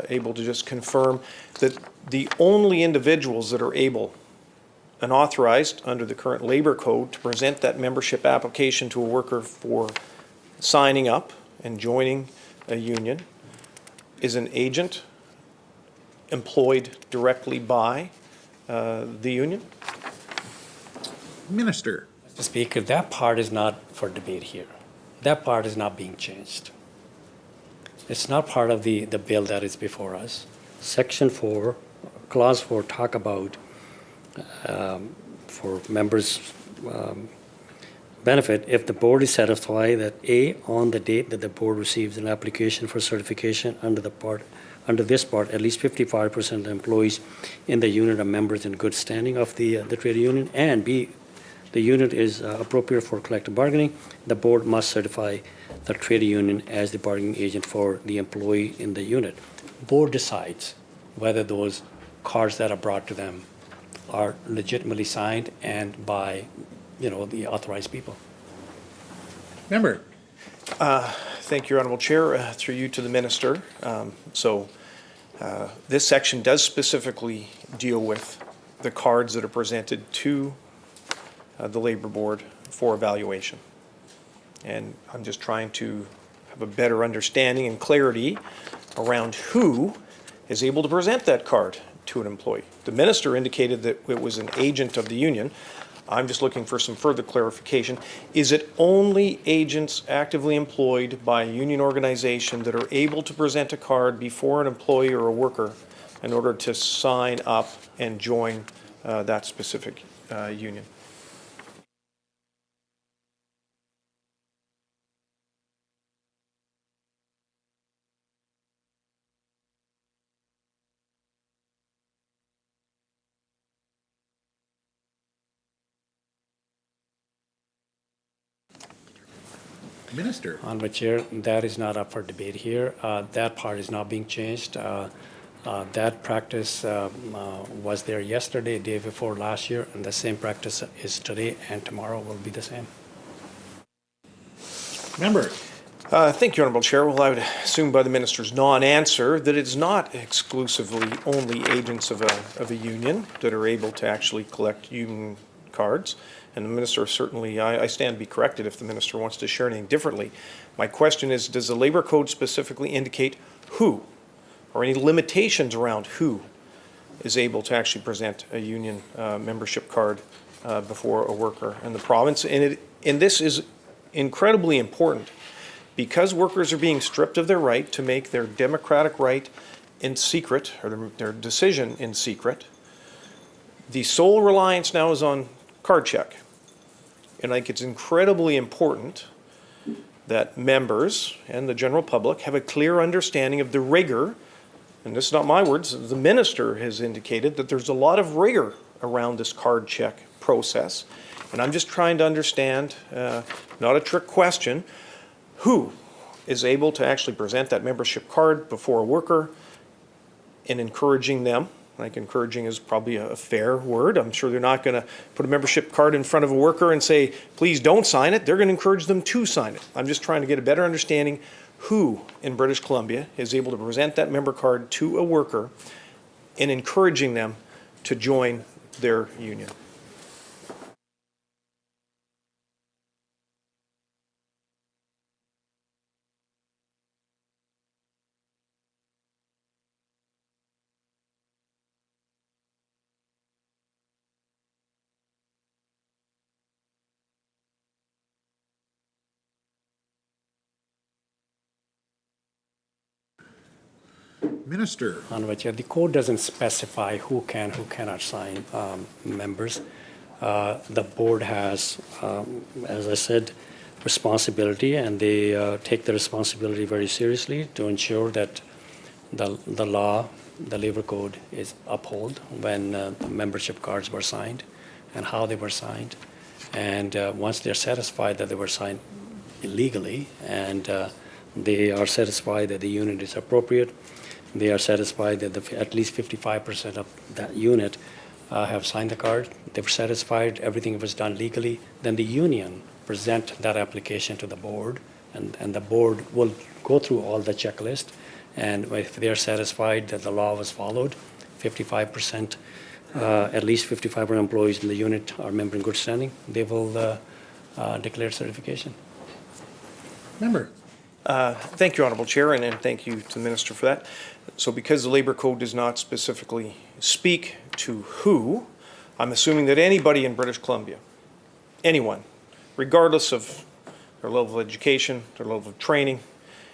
able to just confirm that the only individuals that are able and authorized under the current Labour Code to present that membership application to a worker for signing up and joining a union is an agent employed directly by the union? Minister. Mr. Speaker, that part is not for debate here. That part is not being changed. It's not part of the bill that is before us. Section 4, Clause 4 talk about for members' benefit, if the board is satisfied that A, on the date that the board receives an application for certification under this part, at least 55% of the employees in the unit are members in good standing of the trade union, and B, the unit is appropriate for collective bargaining, the board must certify the trade union as the bargaining agent for the employee in the unit. Board decides whether those cards that are brought to them are legitimately signed and by, the authorized people. Member. Thank you, Honourable Chair. Through you to the Minister. This section does specifically deal with the cards that are presented to the Labour Board for evaluation. And I'm just trying to have a better understanding and clarity around who is able to present that card to an employee. The Minister indicated that it was an agent of the union. I'm just looking for some further clarification. Is it only agents actively employed by a union organization that are able to present a card before an employee or a worker in order to sign up and join that specific union? Minister. Honourable Chair, that is not up for debate here. That part is not being changed. That practice was there yesterday, day before last year, and the same practice is today and tomorrow will be the same. Member. Thank you, Honourable Chair. Well, I would assume by the Minister's non-answer that it's not exclusively only agents of a union that are able to actually collect union cards. And the Minister certainly, I stand to be corrected if the Minister wants to share anything differently. My question is, does the Labour Code specifically indicate who, or any limitations around who is able to actually present a union membership card before a worker in the province? And this is incredibly important because workers are being stripped of their right to make their democratic right in secret, or their decision in secret. The sole reliance now is on card check. And I think it's incredibly important that members and the general public have a clear understanding of the rigor, and this is not my words, the Minister has indicated that there's a lot of rigor around this card check process. And I'm just trying to understand, not a trick question, who is able to actually present that membership card before a worker in encouraging them. I think encouraging is probably a fair word. I'm sure they're not going to put a membership card in front of a worker and say, please don't sign it. They're going to encourage them to sign it. I'm just trying to get a better understanding who in British Columbia is able to present that member card to a worker and encouraging them to join their union. Minister. Honorable Chair, the code doesn't specify who can, who cannot sign members. The board has, as I said, responsibility, and they take the responsibility very seriously to ensure that the law, the labor code is upheld when the membership cards were signed and how they were signed. And once they're satisfied that they were signed illegally and they are satisfied that the unit is appropriate, they are satisfied that at least 55% of that unit have signed the card, they were satisfied everything was done legally, then the union present that application to the board, and the board will go through all the checklist, and if they are satisfied that the law was followed, 55%, at least 55% employees in the unit are member in good standing, they will declare certification. Member. Thank you, Honourable Chair, and thank you to the Minister for that. So because the Labour Code does not specifically speak to who, I'm assuming that anybody in British Columbia, anyone, regardless of their level of education, their level of training,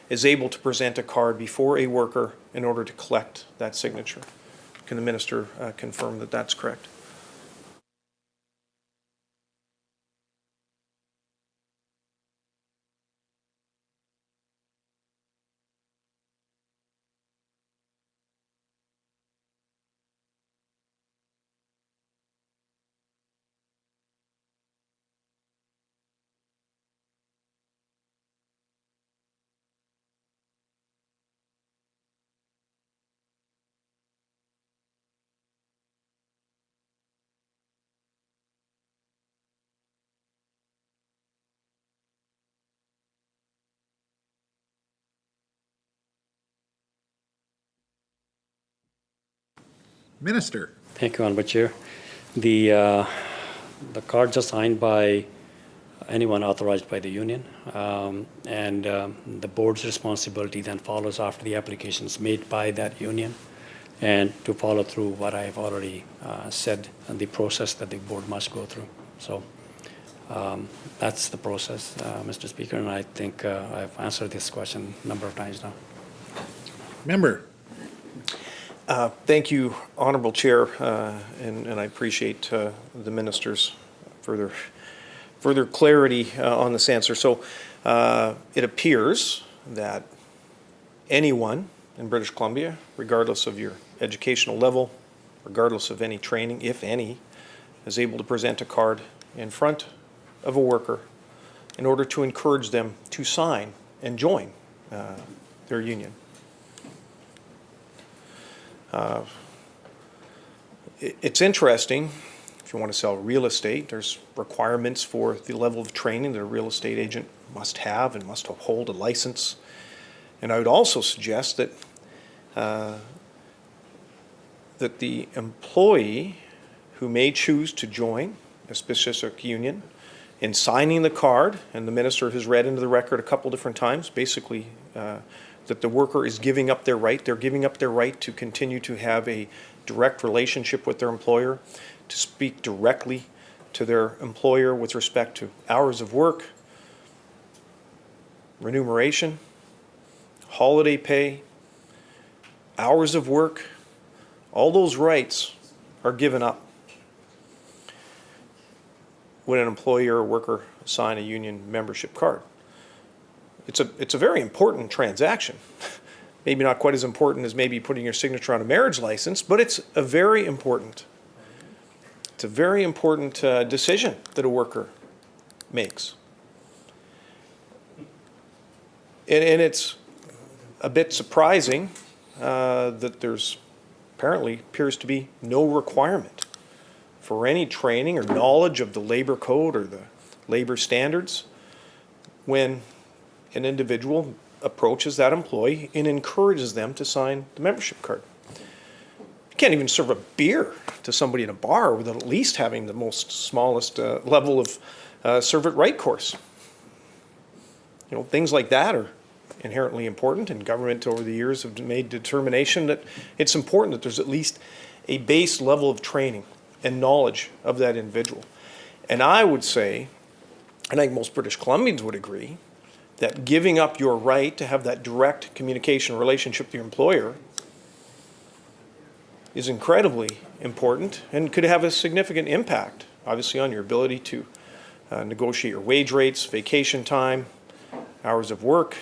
is able to present a card before a worker in order to collect that signature. Can the Minister confirm that that's correct? Minister. Thank you, Honourable Chair. The cards are signed by anyone authorized by the union, and the board's responsibility then follows after the application is made by that union, and to follow through what I've already said and the process that the board must go through. So that's the process, Mr. Speaker, and I think I've answered this question a number of times now. Member. Thank you, Honourable Chair, and I appreciate the Minister's further clarity on this answer. So it appears that anyone in British Columbia, regardless of your educational level, regardless of any training, if any, is able to present a card in front of a worker in order to encourage them to sign and join their union. It's interesting, if you want to sell real estate, there's requirements for the level of training that a real estate agent must have and must hold a license. And I would also suggest that that the employee who may choose to join a specific union in signing the card, and the Minister has read into the record a couple different times, basically that the worker is giving up their right. They're giving up their right to continue to have a direct relationship with their employer, to speak directly to their employer with respect to hours of work, remuneration, holiday pay, hours of work. All those rights are given up when an employer or worker sign a union membership card. It's a very important transaction. Maybe not quite as important as maybe putting your signature on a marriage license, but it's a very important. It's a very important decision that a worker makes. And it's a bit surprising that there's apparently appears to be no requirement for any training or knowledge of the labor code or the labor standards when an individual approaches that employee and encourages them to sign the membership card. You can't even serve a beer to somebody in a bar without at least having the most smallest level of serve it right course. You know, things like that are inherently important, and government over the years have made determination that it's important that there's at least a base level of training and knowledge of that individual. And I would say, and I think most British Columbians would agree, that giving up your right to have that direct communication relationship with your employer is incredibly important and could have a significant impact, obviously, on your ability to negotiate your wage rates, vacation time, hours of work,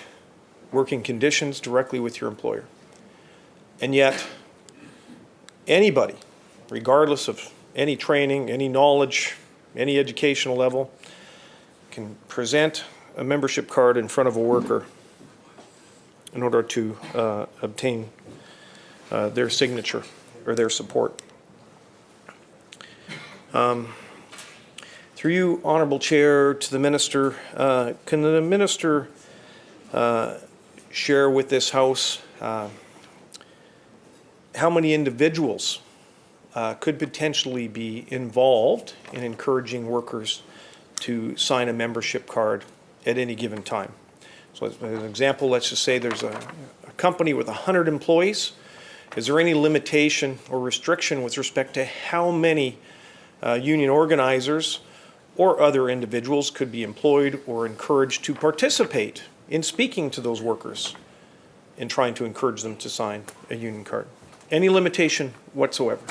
working conditions directly with your employer. And yet, anybody, regardless of any training, any knowledge, any educational level, can present a membership card in front of a worker in order to obtain their signature or their support. Through you, Honourable Chair, to the Minister, can the Minister share with this House how many individuals could potentially be involved in encouraging workers to sign a membership card at any given time? So as an example, let's just say there's a company with 100 employees. Is there any limitation or restriction with respect to how many union organizers or other individuals could be employed or encouraged to participate in speaking to those workers and trying to encourage them to sign a union card? Any limitation whatsoever?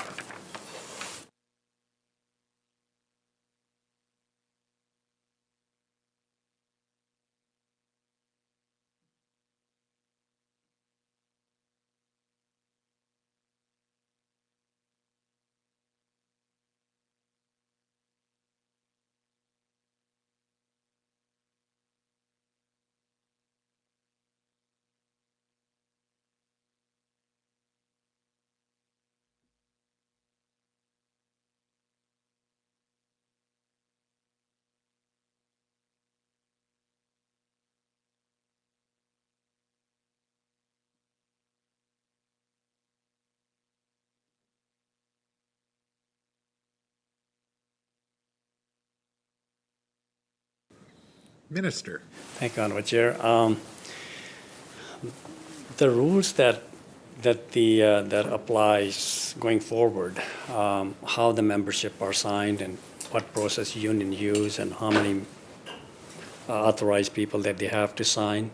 Minister. Thank you, Honourable Chair. The rules that applies going forward, how the membership are signed and what process union use and how many authorized people that they have to sign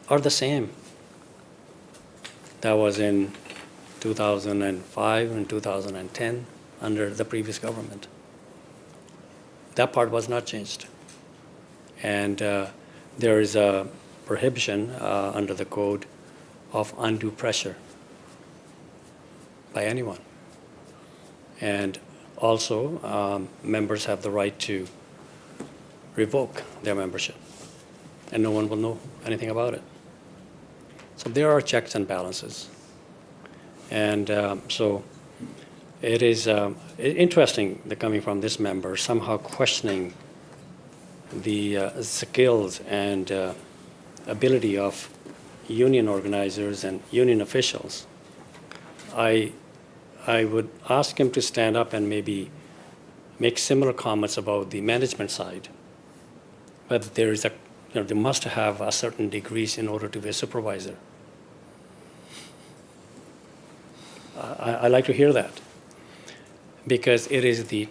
are the same. That was in 2005 and 2010 under the previous government. That part was not changed. And there is a prohibition under the code of undue pressure by anyone. And also, members have the right to revoke their membership, and no one will know anything about it. So there are checks and balances. And so it is interesting that coming from this member, somehow questioning the skills and ability of union organizers and union officials. I would ask him to stand up and maybe make similar comments about the management side. But there is they must have a certain degrees in order to be a supervisor. I like to hear that, because it is the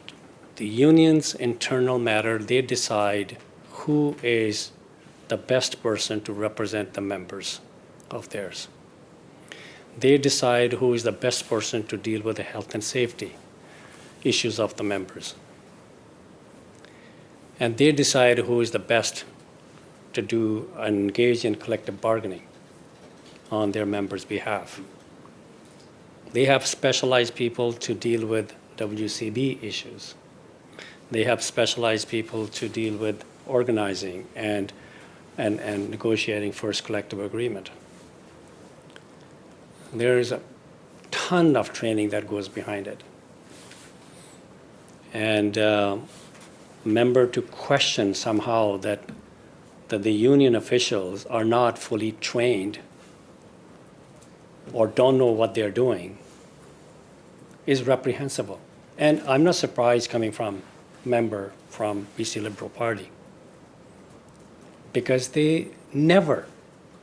union's internal matter. They decide who is the best person to represent the members of theirs. They decide who is the best person to deal with the health and safety issues of the members. And they decide who is the best to do and engage in collective bargaining on their members' behalf. They have specialized people to deal with WCB issues. They have specialized people to deal with organizing and negotiating first collective agreement. There is ton of training that goes behind it. And member to question somehow that the union officials are not fully trained or don't know what they're doing is reprehensible. And I'm not surprised coming from member from BC Liberal Party, because they never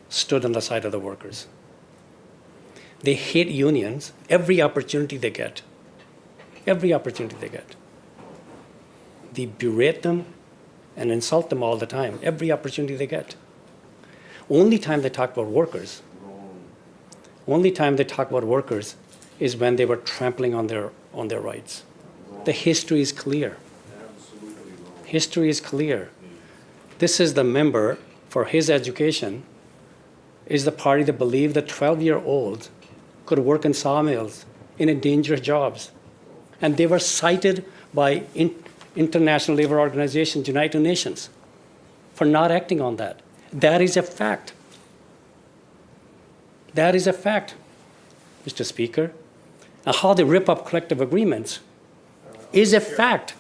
stood on the side of the workers. They hate unions every opportunity they get. Every opportunity they get. They berate them and insult them all the time, every opportunity they get. Only time they talk about workers, is when they were trampling on their rights. The history is clear. History is clear. This is the member, for his education, is the party that believed that 12-year-olds could work in sawmills in dangerous jobs. And they were cited by International Labor Organizations, United Nations, for not acting on that. That is a fact. That is a fact, Mr. Speaker. And how they rip up collective agreements is a fact.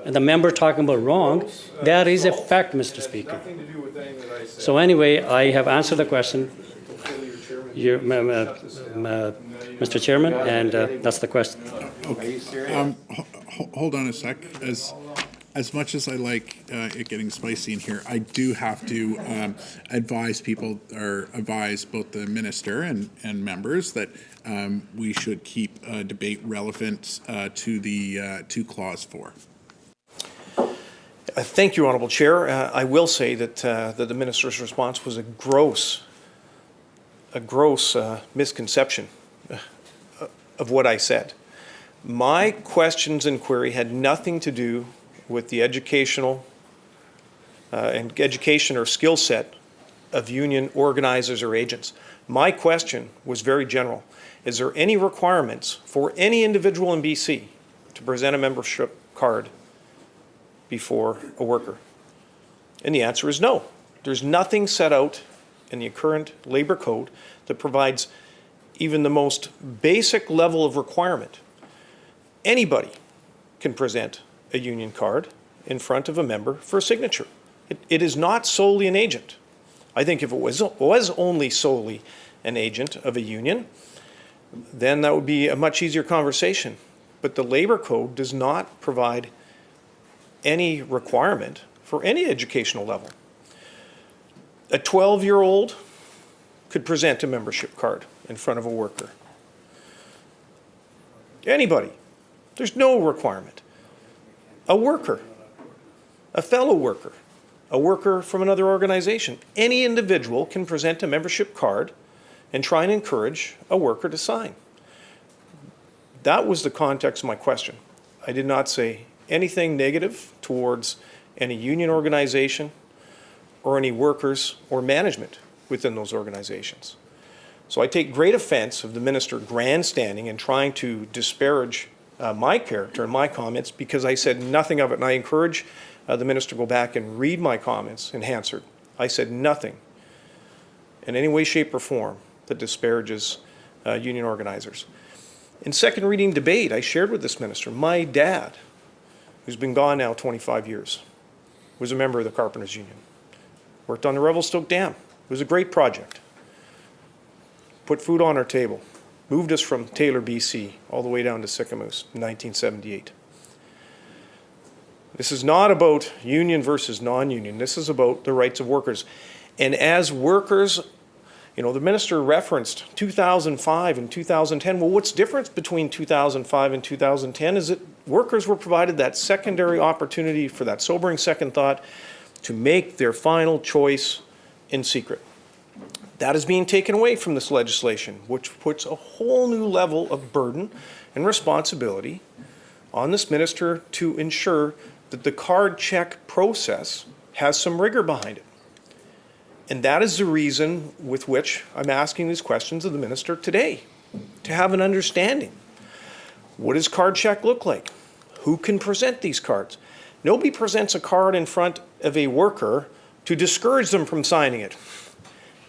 And the member talking about wrong, that is a fact, Mr. Speaker. So anyway, I have answered the question, Mr. Chairman, and that's the question. Hold on a sec. As much as I like it getting spicy in here, I do have to advise people, or advise both the minister and members, that we should keep debate relevant to Clause 4. Thank you, Honourable Chair. I will say that the minister's response was a gross misconception of what I said. My questions and query had nothing to do with the education or skill set of union organizers or agents. My question was very general. Is there any requirements for any individual in BC to present a membership card before a worker? And the answer is no. There's nothing set out in the current labor code that provides even the most basic level of requirement. Anybody can present a union card in front of a member for a signature. It is not solely an agent. I think if it was only solely an agent of a union, then that would be a much easier conversation. But the labor code does not provide any requirement for any educational level. A 12-year-old could present a membership card in front of a worker. Anybody. There's no requirement. A worker, a fellow worker, a worker from another organization, any individual can present a membership card and try and encourage a worker to sign. That was the context of my question. I did not say anything negative towards any union organization or any workers or management within those organizations. So I take great offense of the minister grandstanding and trying to disparage my character and my comments, because I said nothing of it. And I encourage the minister to go back and read my comments in Hansard. I said nothing in any way, shape, or form that disparages union organizers. In second reading debate, I shared with this minister, my dad, who's been gone now 25 years, was a member of the Carpenters Union. Worked on the Revelstoke Dam. It was a great project. Put food on our table. Moved us from Taylor, BC, all the way down to Sicamous in 1978. This is not about union versus non-union. This is about the rights of workers. And as workers, you know, the minister referenced 2005 and 2010. Well, what's different between 2005 and 2010 is that workers were provided that secondary opportunity for that sobering second thought to make their final choice in secret. That is being taken away from this legislation, which puts a whole new level of burden and responsibility on this minister to ensure that the card check process has some rigor behind it. And that is the reason with which I'm asking these questions of the minister today, to have an understanding. What does card check look like? Who can present these cards? Nobody presents a card in front of a worker to discourage them from signing it.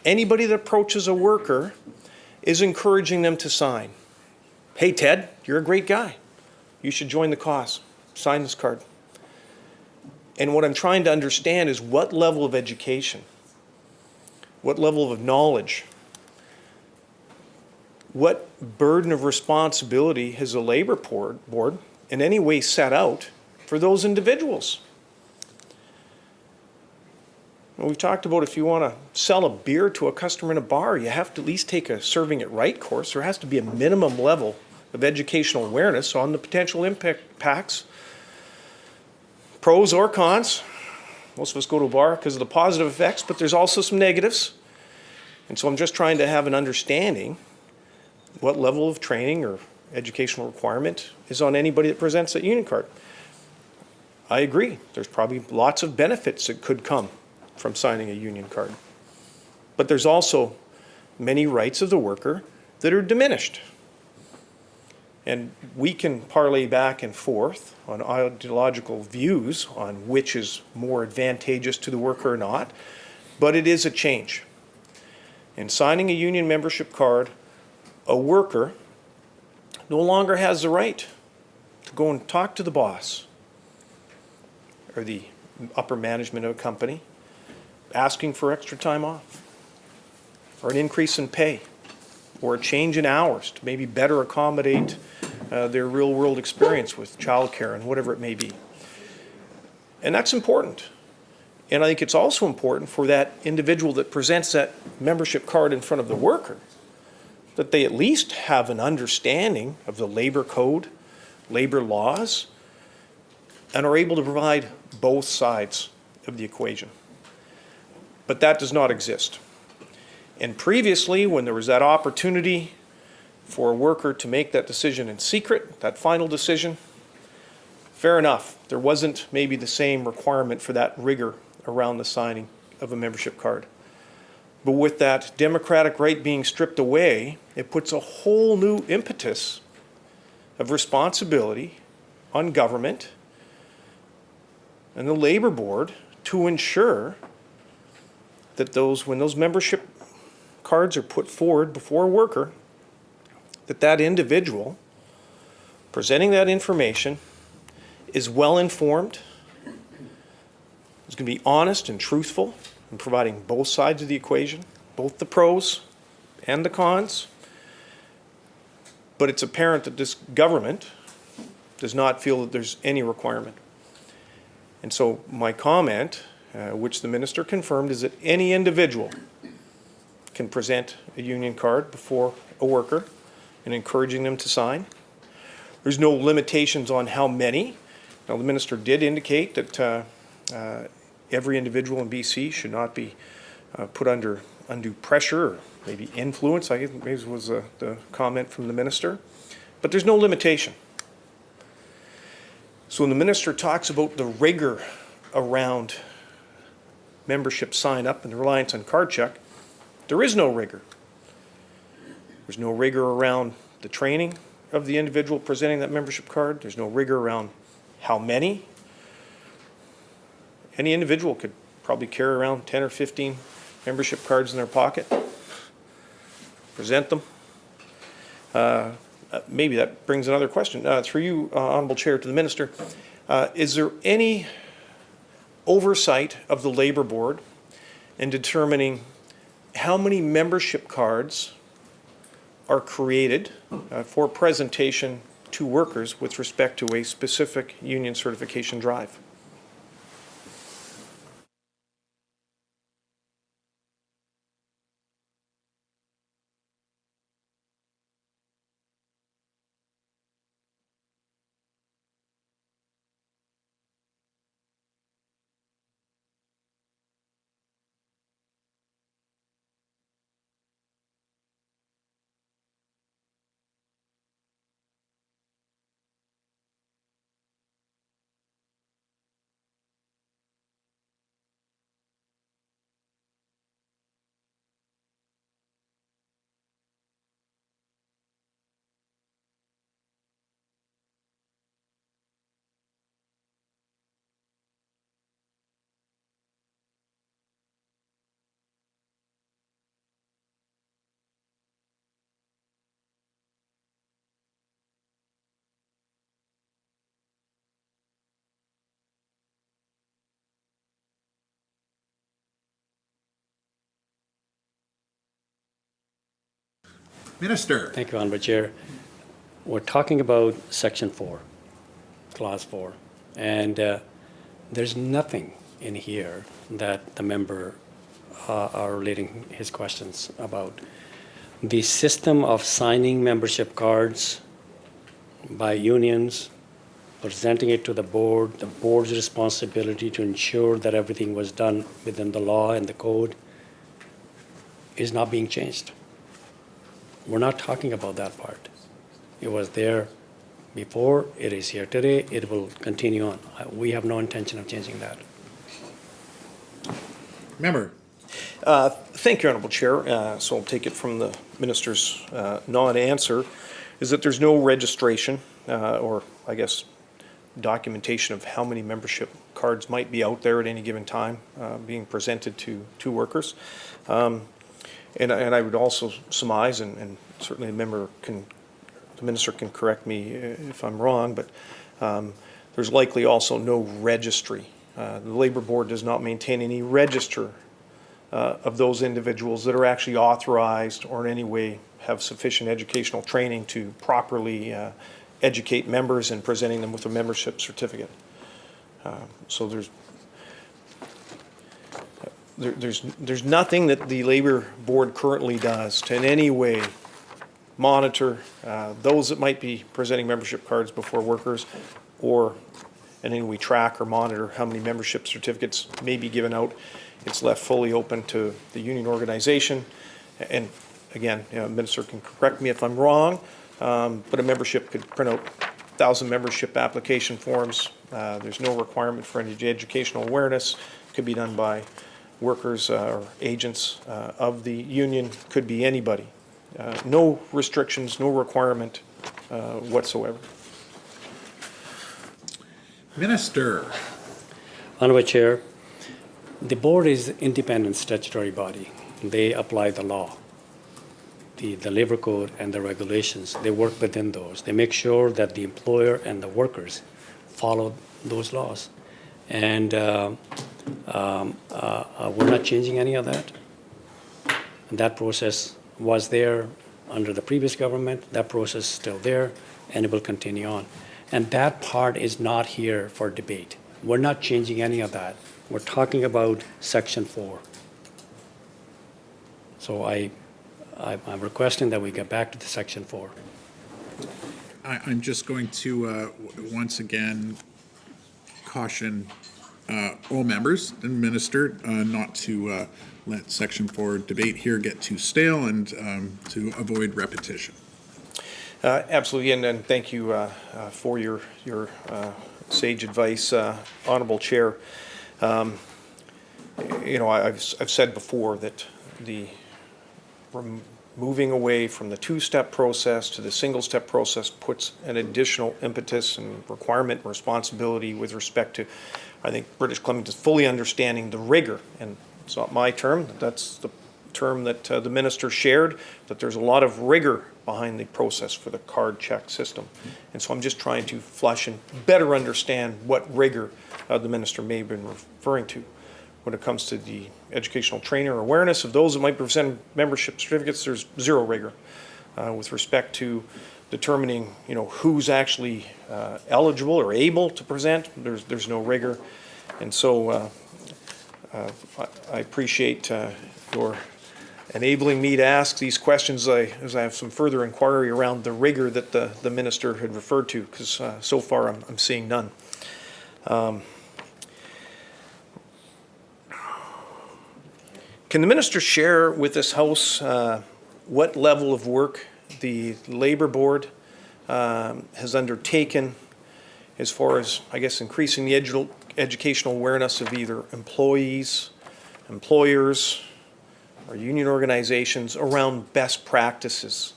Anybody that approaches a worker is encouraging them to sign. Hey, Ted, you're a great guy. You should join the cause. Sign this card. And what I'm trying to understand is what level of education, what level of knowledge, what burden of responsibility has the labor board in any way set out for those individuals? We've talked about if you want to sell a beer to a customer in a bar, you have to at least take a serving it right course. There has to be a minimum level of educational awareness on the potential impacts, pros or cons. Most of us go to a bar because of the positive effects, but there's also some negatives. And so I'm just trying to have an understanding what level of training or educational requirement is on anybody that presents that union card. I agree. There's probably lots of benefits that could come from signing a union card. But there's also many rights of the worker that are diminished. And we can parlay back and forth on ideological views on which is more advantageous to the worker or not, but it is a change. In signing a union membership card, a worker no longer has the right to go and talk to the boss or the upper management of a company asking for extra time off or an increase in pay or a change in hours to maybe better accommodate their real world experience with childcare and whatever it may be. And that's important. And I think it's also important for that individual that presents that membership card in front of the worker that they at least have an understanding of the labor code, labor laws, and are able to provide both sides of the equation. But that does not exist. And previously, when there was that opportunity for a worker to make that decision in secret, that final decision, fair enough. There wasn't maybe the same requirement for that rigor around the signing of a membership card. But with that democratic right being stripped away, it puts a whole new impetus of responsibility on government and the labor board to ensure that when those membership cards are put forward before a worker, that individual presenting that information is well informed, is going to be honest and truthful in providing both sides of the equation, both the pros and the cons. But it's apparent that this government does not feel that there's any requirement. And so my comment, which the minister confirmed, is that any individual can present a union card before a worker and encouraging them to sign. There's no limitations on how many. Now, the minister did indicate that every individual in BC should not be put under undue pressure or maybe influence, I guess maybe was the comment from the minister. But there's no limitation. So when the minister talks about the rigor around membership sign-up and the reliance on card check, there is no rigor. There's no rigor around the training of the individual presenting that membership card. There's no rigor around how many. Any individual could probably carry around 10 or 15 membership cards in their pocket, present them. Maybe that brings another question. Through you, Honourable Chair, to the Minister, is there any oversight of the Labour Board in determining how many membership cards are created for presentation to workers with respect to a specific union certification drive? Minister. Thank you, Honorable Chair. We're talking about Section 4, Clause 4, and there's nothing in here that the member are relating his questions about. The system of signing membership cards by unions, presenting it to the board's responsibility to ensure that everything was done within the law and the code is not being changed. We're not talking about that part. It was there before, it is here today, it will continue on. We have no intention of changing that. Member. Thank you, Honourable Chair. So I'll take it from the Minister's non-answer, is that there's no registration or, I guess, documentation of how many membership cards might be out there at any given time being presented to workers. And I would also surmise, and certainly the Minister can correct me if I'm wrong, but there's likely also no registry. The Labour Board does not maintain any register of those individuals that are actually authorized or in any way have sufficient educational training to properly educate members and presenting them with a membership certificate. So there's nothing that the Labour Board currently does to in any way monitor those that might be presenting membership cards before workers, or in any way track or monitor how many membership certificates may be given out. It's left fully open to the union organization. And again, Minister can correct me if I'm wrong, but a membership could print out 1,000 membership application forms. There's no requirement for any educational awareness. It could be done by workers or agents of the union, could be anybody. No restrictions, no requirement whatsoever. Minister. Honourable Chair, the board is an independent statutory body. They apply the law, the labor code and the regulations. They work within those. They make sure that the employer and the workers follow those laws. And we're not changing any of that. And that process was there under the previous government. That process is still there, and it will continue on. And that part is not here for debate. We're not changing any of that. We're talking about Section 4. So I'm requesting that we get back to the Section 4. I'm just going to once again caution all members and Minister not to let Section 4 debate here get too stale and to avoid repetition. Absolutely, and thank you for your sage advice, Honourable Chair. I've said before that moving away from the two-step process to the single-step process puts an additional impetus and requirement and responsibility with respect to, I think, British Columbia fully understanding the rigor, and it's not my term, that's the term that the Minister shared, that there's a lot of rigor behind the process for the card check system. And so I'm just trying to flush and better understand what rigor the Minister may have been referring to. When it comes to the educational training or awareness of those that might present membership certificates, there's zero rigor. With respect to determining, who's actually eligible or able to present, there's no rigor. And so I appreciate your enabling me to ask these questions as I have some further inquiry around the rigor that the Minister had referred to, because so far I'm seeing none. Can the Minister share with this House what level of work the Labour Board has undertaken as far as, I guess, increasing the educational awareness of either employees, employers, or union organizations around best practices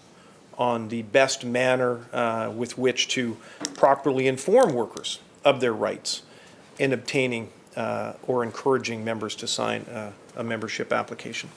on the best manner with which to properly inform workers of their rights in obtaining or encouraging members to sign a membership application?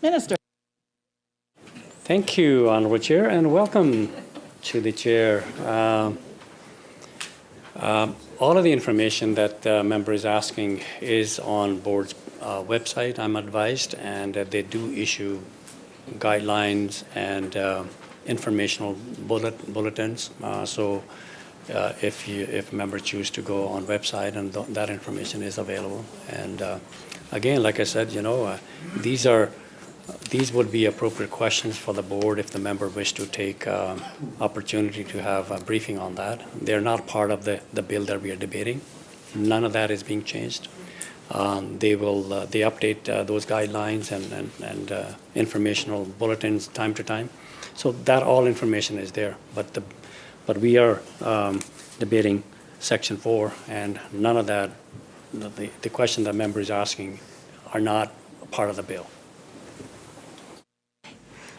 Minister. Thank you, Honorable Chair, and welcome to the Chair. All of the information that the member is asking is on board's website, I'm advised, and they do issue guidelines and informational bulletins. So if members choose to go on website, and that information is available. And again, like I said, these would be appropriate questions for the board if the member wished to take opportunity to have a briefing on that. They're not part of the bill that we are debating. None of that is being changed. They update those guidelines and informational bulletins time to time. So that all information is there. But we are debating Section 4, and none of that, the question that member is asking, are not part of the bill.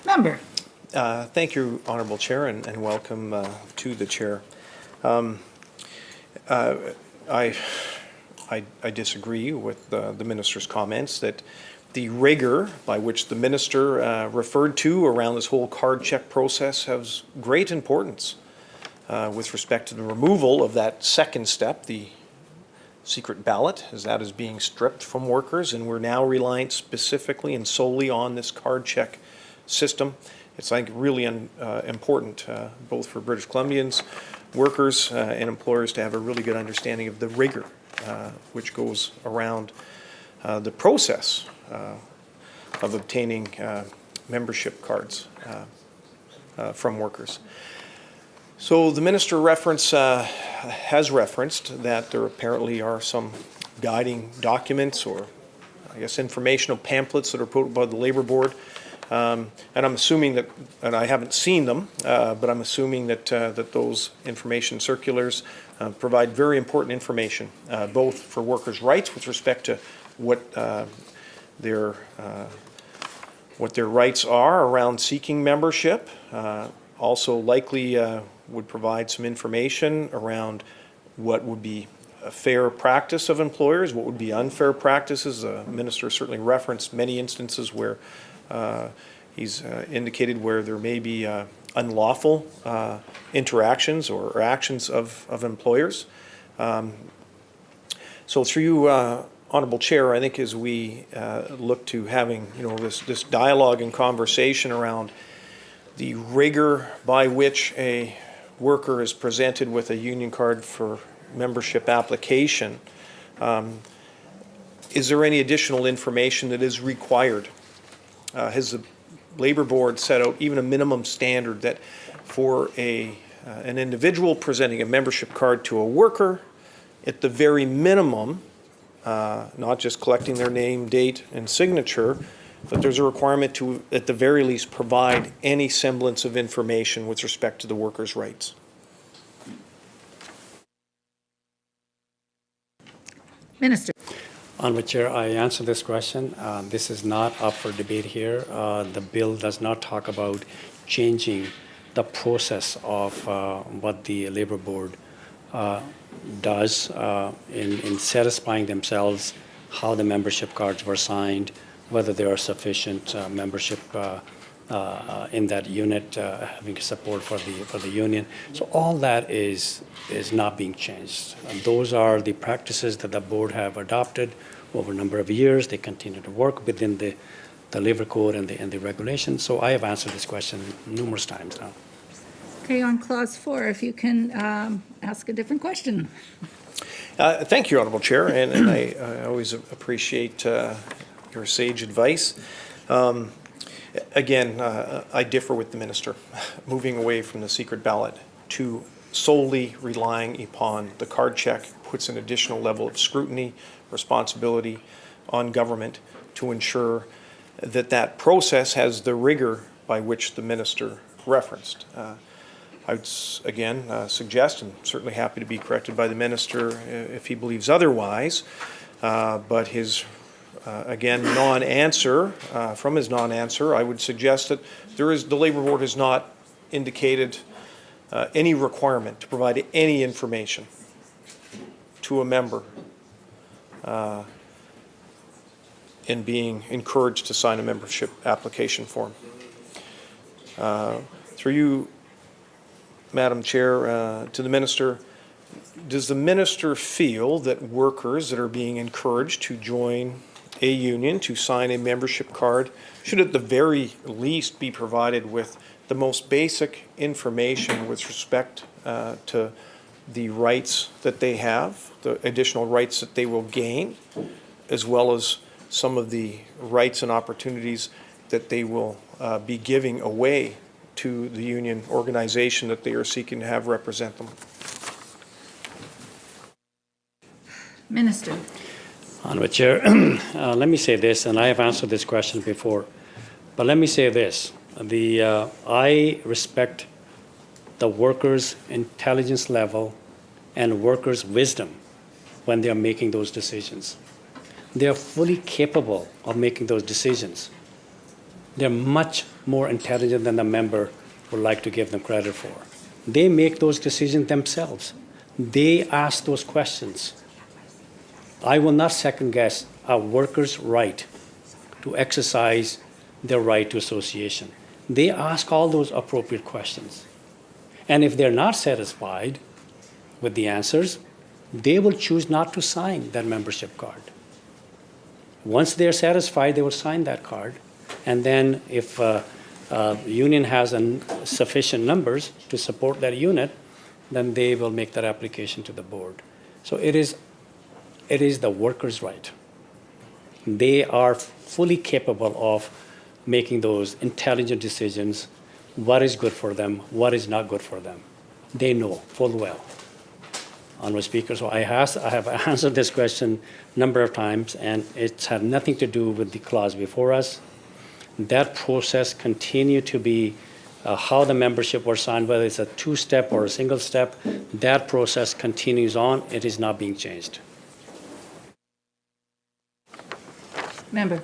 Member. Thank you, Honorable Chair, and welcome to the Chair. I disagree with the Minister's comments that the rigor by which the Minister referred to around this whole card check process has great importance with respect to the removal of that second step, the secret ballot, as that is being stripped from workers, and we're now reliant specifically and solely on this card check system. It's, I think, really important both for British Columbians, workers, and employers to have a really good understanding of the rigor which goes around the process of obtaining membership cards from workers. So the Minister has referenced that there apparently are some guiding documents or, I guess, informational pamphlets that are put by the Labour Board. And I'm assuming that, and I haven't seen them, but I'm assuming that those information circulars provide very important information, both for workers' rights with respect to what their rights are around seeking membership. Also likely would provide some information around what would be a fair practice of employers, what would be unfair practices. The Minister certainly referenced many instances where he's indicated where there may be unlawful interactions or actions of employers. So through you, Honourable Chair, I think as we look to having this dialogue and conversation around the rigor by which a worker is presented with a union card for membership application, is there any additional information that is required? Has the Labour Board set out even a minimum standard that for an individual presenting a membership card to a worker, at the very minimum, not just collecting their name, date, and signature, but there's a requirement to, at the very least, provide any semblance of information with respect to the worker's rights? Minister. Honourable Chair, I answer this question. This is not up for debate here. The bill does not talk about changing the process of what the Labour Board does in satisfying themselves how the membership cards were signed, whether there are sufficient membership in that unit having support for the union. So all that is not being changed. Those are the practices that the board have adopted over a number of years. They continue to work within the Labour Code and the regulations. So I have answered this question numerous times now. Okay, on clause 4, if you can ask a different question. Thank you, Honourable Chair, and I always appreciate your sage advice. Again, I differ with the Minister. Moving away from the secret ballot to solely relying upon the card check puts an additional level of scrutiny, responsibility on government to ensure that that process has the rigor by which the Minister referenced. I would again suggest, and certainly happy to be corrected by the Minister if he believes otherwise, but his again non-answer, from his non-answer, I would suggest that the Labour Board has not indicated any requirement to provide any information to a member in being encouraged to sign a membership application form. Through you, Madam Chair, to the Minister, does the Minister feel that workers that are being encouraged to join a union, to sign a membership card, should at the very least be provided with the most basic information with respect to the rights that they have, the additional rights that they will gain, as well as some of the rights and opportunities that they will be giving away to the union organization that they are seeking to have represent them? Minister. Honorable Chair, let me say this, and I have answered this question before, but let me say this. I respect the workers' intelligence level and workers' wisdom when they are making those decisions. They are fully capable of making those decisions. They're much more intelligent than the member would like to give them credit for. They make those decisions themselves. They ask those questions. I will not second guess a worker's right to exercise their right to association. They ask all those appropriate questions. And if they're not satisfied with the answers, they will choose not to sign that membership card. Once they're satisfied, they will sign that card. And then if union has sufficient numbers to support that unit, then they will make that application to the board. So it is the worker's right. They are fully capable of making those intelligent decisions, what is good for them, what is not good for them. They know full well. Honourable Speaker, so I have answered this question a number of times, and it's had nothing to do with the clause before us. That process continued to be how the membership was signed, whether it's a two-step or a single step. That process continues on. It is not being changed. Member.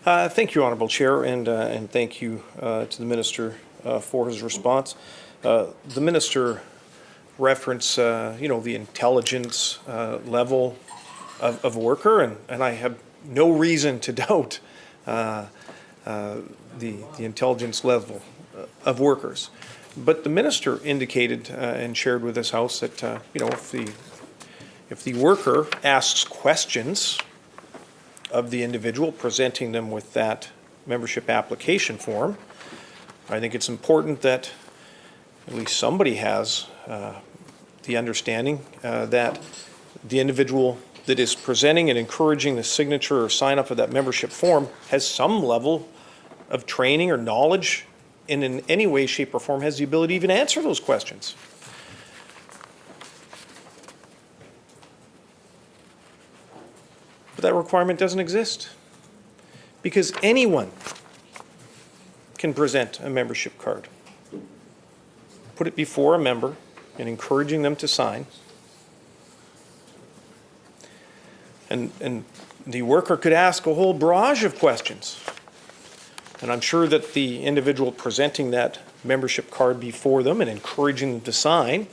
Thank you, Honourable Chair, and thank you to the Minister for his response. The Minister referenced, the intelligence level of worker, and I have no reason to doubt the intelligence level of workers. But the Minister indicated and shared with this House that, if the worker asks questions of the individual presenting them with that membership application form, I think it's important that at least somebody has the understanding that the individual that is presenting and encouraging the signature or sign up of that membership form has some level of training or knowledge, and in any way, shape, or form has the ability to even answer those questions. But that requirement doesn't exist, because anyone can present a membership card, put it before a member and encouraging them to sign, and the worker could ask a whole barrage of questions. And I'm sure that the individual presenting that membership card before them and encouraging them to sign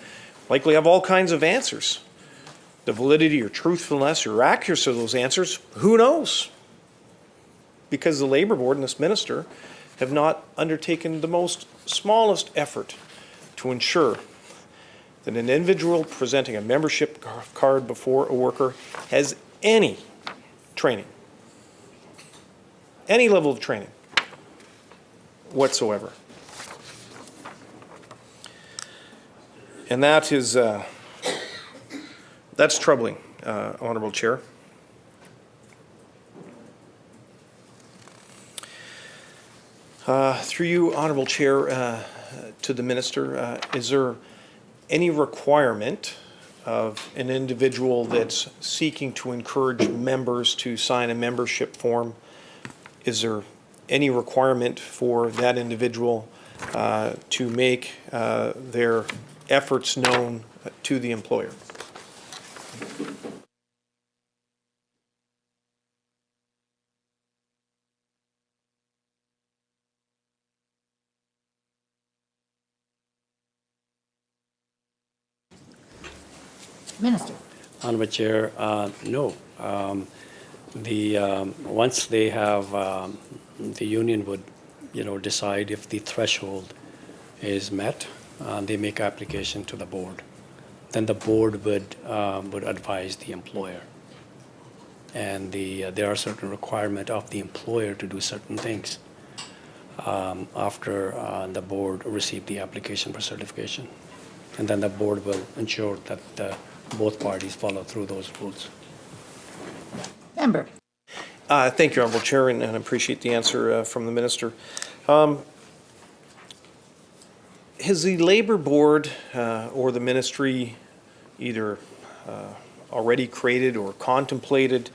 likely have all kinds of answers. The validity or truthfulness or accuracy of those answers, who knows? Because the Labour Board and this Minister have not undertaken the most smallest effort to ensure that an individual presenting a membership card before a worker has any training, any level of training whatsoever. And that is that's troubling, Honourable Chair. Through you, Honourable Chair, to the Minister, is there any requirement of an individual that's seeking to encourage members to sign a membership form? Is there any requirement for that individual to make their efforts known to the employer? Minister. Honourable Chair, no. once they have, the union would, decide if the threshold is met, they make application to the board. Then the board would advise the employer. And there are certain requirements of the employer to do certain things after the board received the application for certification. And then the board will ensure that both parties follow through those rules. Member. Thank you, Honourable Chair, and I appreciate the answer from the Minister. Has the Labour Board or the Ministry either already created or contemplated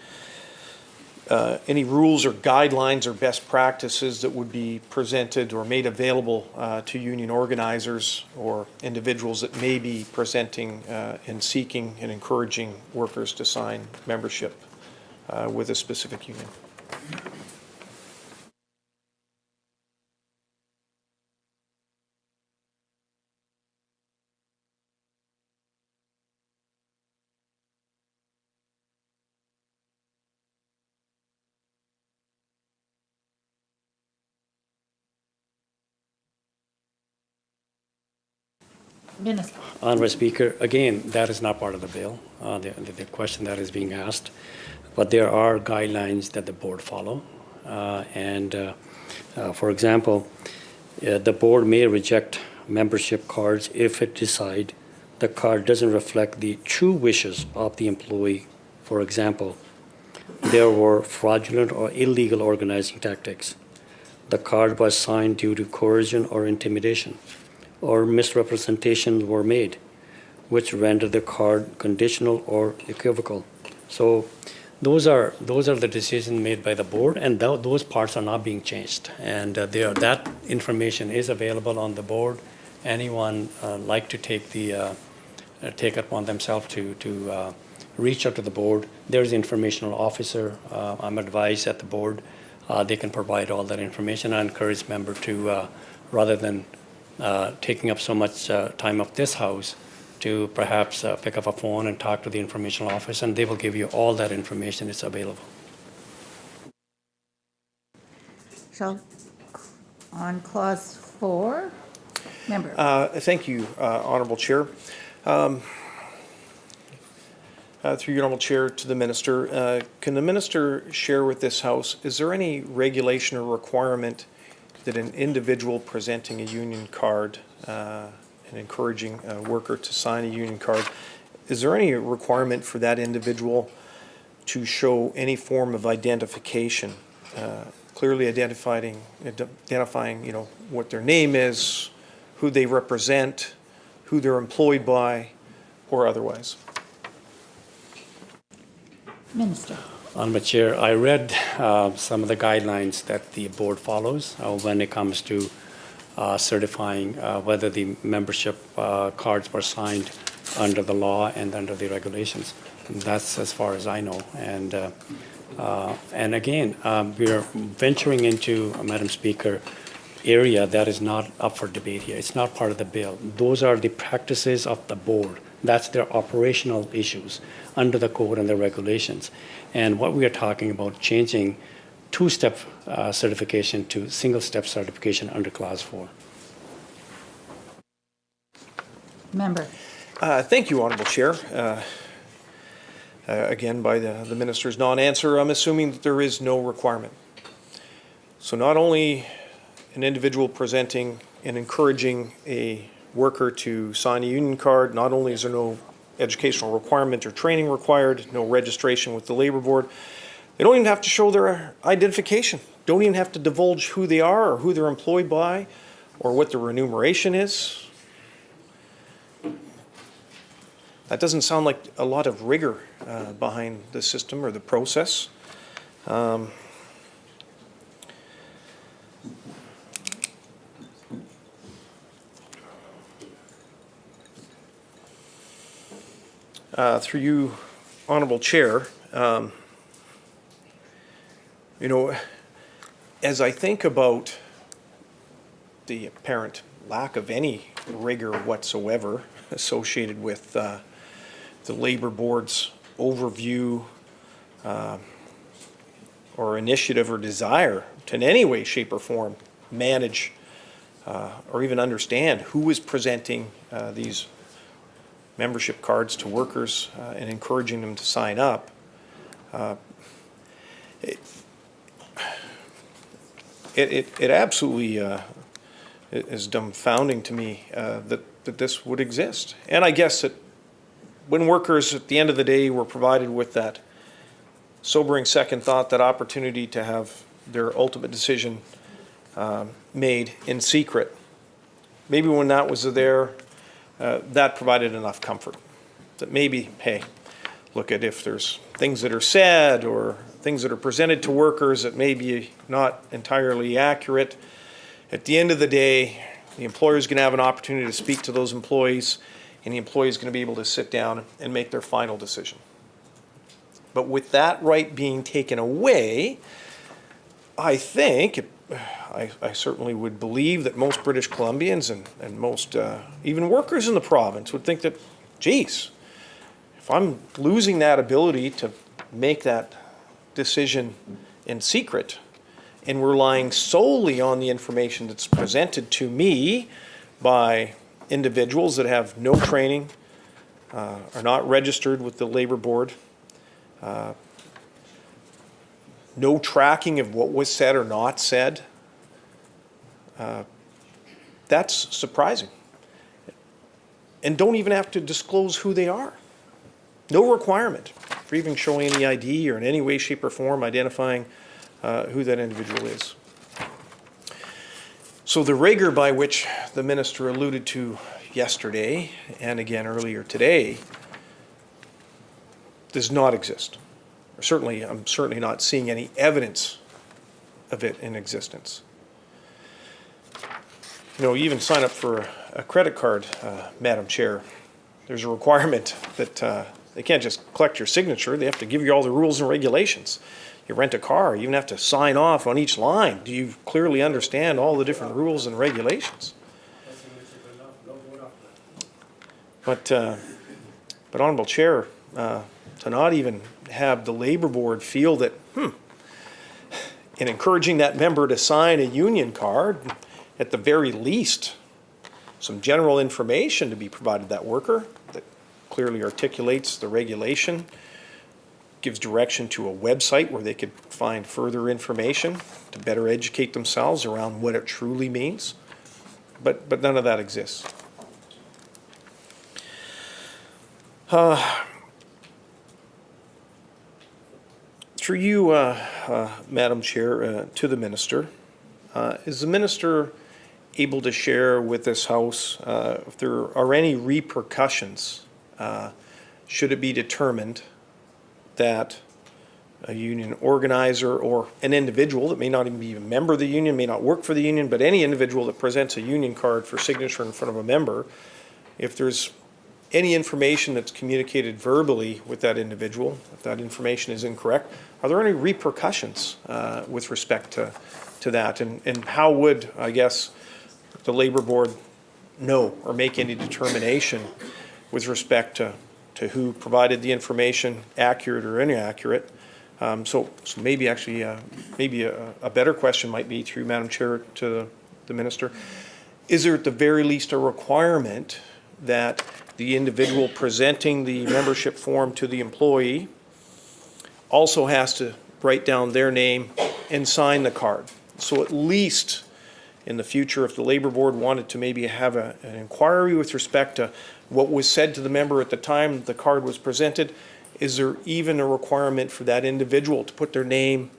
any rules or guidelines or best practices that would be presented or made available to union organizers or individuals that may be presenting and seeking and encouraging workers to sign membership with a specific union? Minister. Honourable Speaker, again, that is not part of the bill, the question that is being asked. But there are guidelines that the board follow. For example, the board may reject membership cards if it decide the card doesn't reflect the true wishes of the employee. For example, there were fraudulent or illegal organizing tactics. The card was signed due to coercion or intimidation, or misrepresentations were made, which rendered the card conditional or equivocal. So those are the decisions made by the board, and those parts are not being changed. And that information is available on the board. Anyone like to take it upon themselves to reach out to the board, there's an informational officer. I'm advised at the board. They can provide all that information. I encourage members to, rather than taking up so much time of this House, to perhaps pick up a phone and talk to the informational office, and they will give you all that information. It's available. So, on clause 4, member. Thank you, Honourable Chair. Through your Honourable Chair to the Minister, can the Minister share with this House, is there any regulation or requirement that an individual presenting a union card and encouraging a worker to sign a union card, is there any requirement for that individual to show any form of identification, clearly identifying, what their name is, who they represent, who they're employed by, or otherwise? Minister. Honourable Chair, I read some of the guidelines that the board follows when it comes to certifying whether the membership cards were signed under the law and under the regulations. And that's as far as I know. And again, we are venturing into, Madam Speaker, area that is not up for debate here. It's not part of the bill. Those are the practices of the board. That's their operational issues under the code and the regulations. And what we are talking about, changing two-step certification to single-step certification under Clause 4. Member. Thank you, Honourable Chair. Again, by the Minister's non-answer, I'm assuming that there is no requirement. So not only an individual presenting and encouraging a worker to sign a union card, not only is there no educational requirement or training required, no registration with the Labour Board, they don't even have to show their identification, don't even have to divulge who they are or who they're employed by or what their remuneration is. That doesn't sound like a lot of rigor behind the system or the process. Through you, Honourable Chair, as I think about the apparent lack of any rigor whatsoever associated with the Labour Board's overview, or initiative or desire to in any way, shape, or form manage or even understand who is presenting these membership cards to workers and encouraging them to sign up. It absolutely is dumbfounding to me that this would exist. And I guess that when workers at the end of the day were provided with that sobering second thought, that opportunity to have their ultimate decision made in secret, maybe when that was there, that provided enough comfort that maybe, hey, look at if there's things that are said or things that are presented to workers that may be not entirely accurate. At the end of the day, the employer is going to have an opportunity to speak to those employees, and the employee is going to be able to sit down and make their final decision. But with that right being taken away, I think, I certainly would believe that most British Columbians and most even workers in the province would think that, geez, if I'm losing that ability to make that decision in secret and relying solely on the information that's presented to me by individuals that have no training, are not registered with the Labour Board, no tracking of what was said or not said, that's surprising. And don't even have to disclose who they are. No requirement for even showing any ID or in any way, shape, or form identifying who that individual is. So the rigor by which the minister alluded to yesterday and again earlier today does not exist. I'm certainly not seeing any evidence of it in existence. You know, you even sign up for a credit card, Madam Chair. There's a requirement that they can't just collect your signature. They have to give you all the rules and regulations. You rent a car, you even have to sign off on each line. Do you clearly understand all the different rules and regulations? But Honourable Chair, to not even have the Labour Board feel that, in encouraging that member to sign a union card, at the very least, some general information to be provided that worker that clearly articulates the regulation, gives direction to a website where they could find further information to better educate themselves around what it truly means. But none of that exists. Through you, Madam Chair, to the Minister, is the Minister able to share with this House if there are any repercussions should it be determined that a union organizer or an individual that may not even be a member of the union, may not work for the union, but any individual that presents a union card for signature in front of a member, if there's any information that's communicated verbally with that individual, if that information is incorrect, are there any repercussions with respect to that? And how would, I guess, the Labour Board know or make any determination with respect to who provided the information, accurate or inaccurate? So maybe actually, maybe a better question might be, through Madam Chair, to the Minister. Is there at the very least a requirement that the individual presenting the membership form to the employee also has to write down their name and sign the card? So at least in the future, if the Labour Board wanted to maybe have an inquiry with respect to what was said to the member at the time the card was presented, is there even a requirement for that individual to put their name,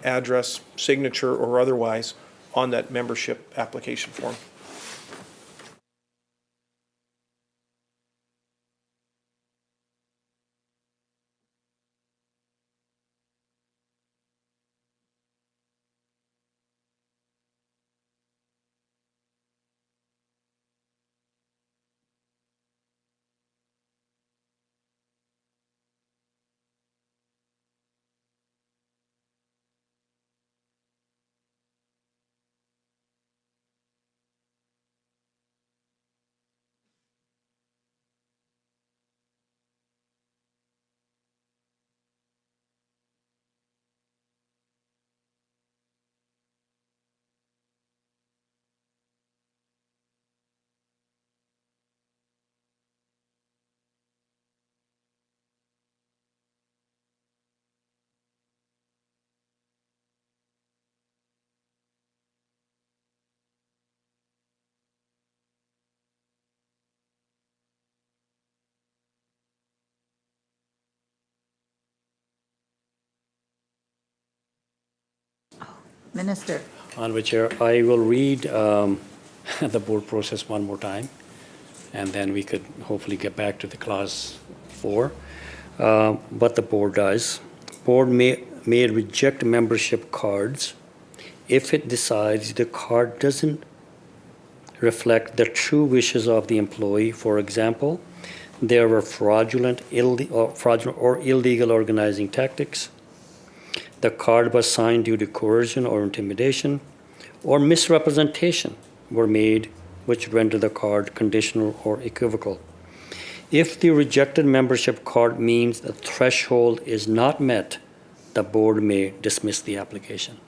address, signature, or otherwise on that membership application form? Minister. Honorable Chair, I will read the board process one more time, and then we could hopefully get back to the clause 4. What the board does. Board may reject membership cards if it decides the card doesn't reflect the true wishes of the employee. For example, there were fraudulent or illegal organizing tactics. The card was signed due to coercion or intimidation, or misrepresentation were made which render the card conditional or equivocal. If the rejected membership card means the threshold is not met, the board may dismiss the application.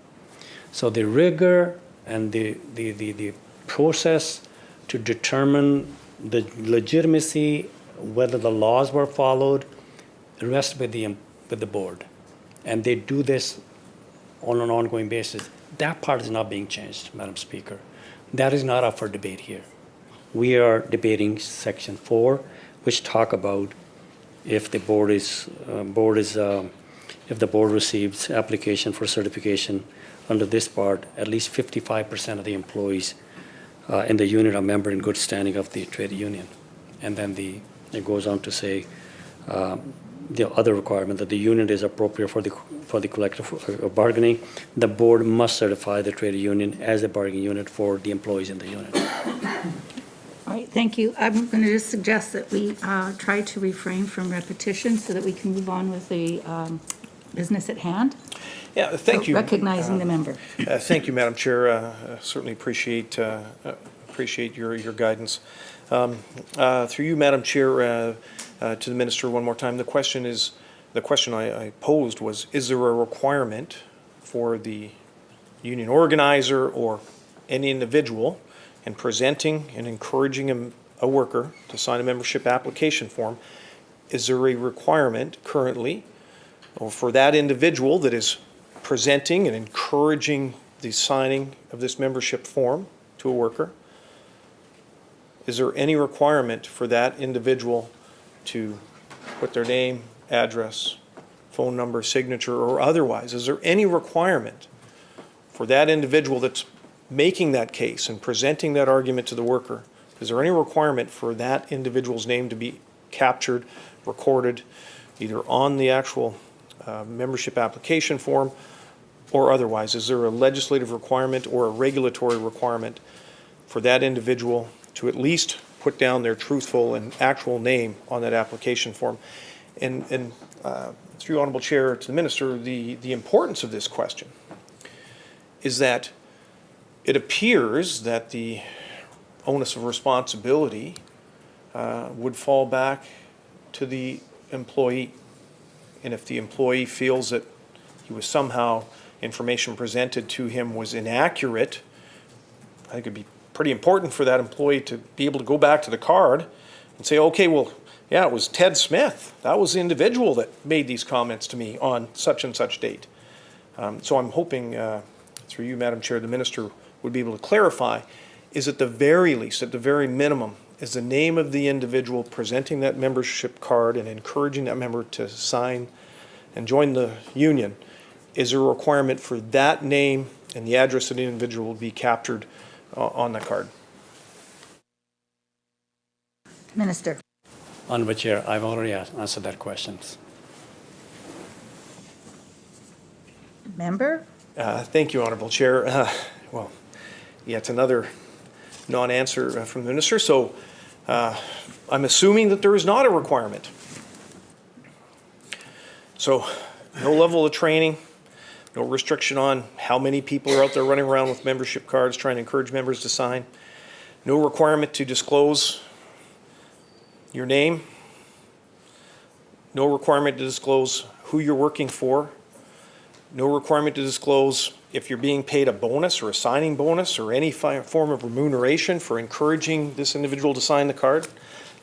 So the rigor and the process to determine the legitimacy, whether the laws were followed, rests with the board. And they do this on an ongoing basis. That part is not being changed, Madam Speaker. That is not up for debate here. We are debating Section 4, which talk about if the board receives application for certification under this part, at least 55% of the employees in the unit are member in good standing of the trade union. And then it goes on to say the other requirement that the unit is appropriate for the collective bargaining. The board must certify the trade union as a bargaining unit for the employees in the unit. All right, thank you. I'm going to just suggest that we try to refrain from repetition so that we can move on with the business at hand. Yeah, thank you. Recognizing the member. Thank you, Madam Chair. Certainly appreciate your guidance. Through you, Madam Chair, to the Minister one more time. The question I posed was, is there a requirement for the union organizer or any individual in presenting and encouraging a worker to sign a membership application form, is there a requirement currently or for that individual that is presenting and encouraging the signing of this membership form to a worker? Is there any requirement for that individual to put their name, address, phone number, signature, or otherwise? Is there any requirement for that individual that's making that case and presenting that argument to the worker? Is there any requirement for that individual's name to be captured, recorded, either on the actual membership application form or otherwise? Is there a legislative requirement or a regulatory requirement for that individual to at least put down their truthful and actual name on that application form? And through Honourable Chair to the Minister, the importance of this question is that it appears that the onus of responsibility would fall back to the employee. And if the employee feels that he was somehow, information presented to him was inaccurate, I think it'd be pretty important for that employee to be able to go back to the card and say, okay, well, yeah, it was Ted Smith. That was the individual that made these comments to me on such and such date. So I'm hoping, through you, Madam Chair, the Minister would be able to clarify, is at the very least, at the very minimum, is the name of the individual presenting that membership card and encouraging that member to sign and join the union, is there a requirement for that name and the address of the individual will be captured on the card? Minister. Honourable Chair, I've already answered that question. Member? Thank you, Honourable Chair. Well, yet another non-answer from the Minister. So I'm assuming that there is not a requirement. So no level of training, no restriction on how many people are out there running around with membership cards trying to encourage members to sign. No requirement to disclose your name. No requirement to disclose who you're working for. No requirement to disclose if you're being paid a bonus or a signing bonus or any form of remuneration for encouraging this individual to sign the card.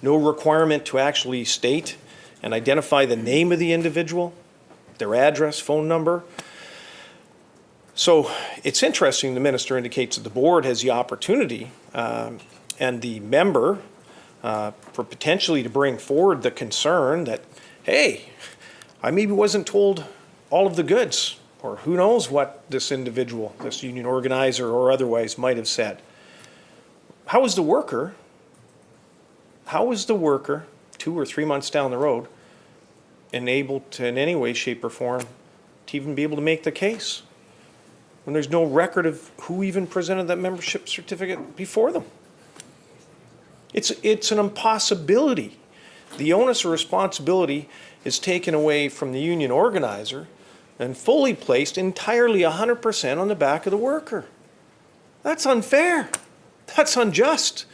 No requirement to actually state and identify the name of the individual, their address, phone number. So it's interesting the Minister indicates that the board has the opportunity and the member for potentially to bring forward the concern that, hey, I maybe wasn't told all of the goods or who knows what this individual, this union organizer or otherwise might have said. How is the worker 2 or 3 months down the road enabled to in any way, shape or form to even be able to make the case when there's no record of who even presented that membership certificate before them? It's an impossibility. The onus of responsibility is taken away from the union organizer and fully placed entirely 100% on the back of the worker. That's unfair. That's unjust.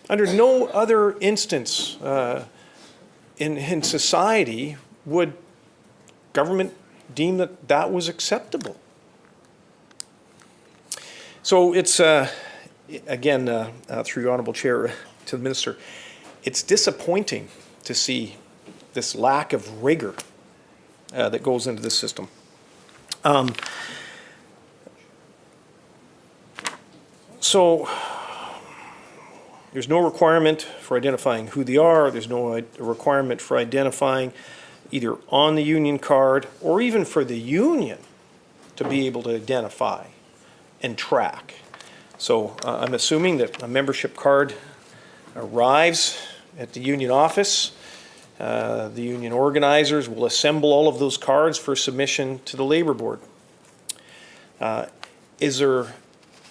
Under no other instance in society would government deem that that was acceptable. So it's, again, through your Honourable Chair to the Minister, it's disappointing to see this lack of rigor that goes into this system. So there's no requirement for identifying who they are. There's no requirement for identifying either on the union card or even for the union to be able to identify and track. So I'm assuming that a membership card arrives at the union office. The union organizers will assemble all of those cards for submission to the Labour Board. Is there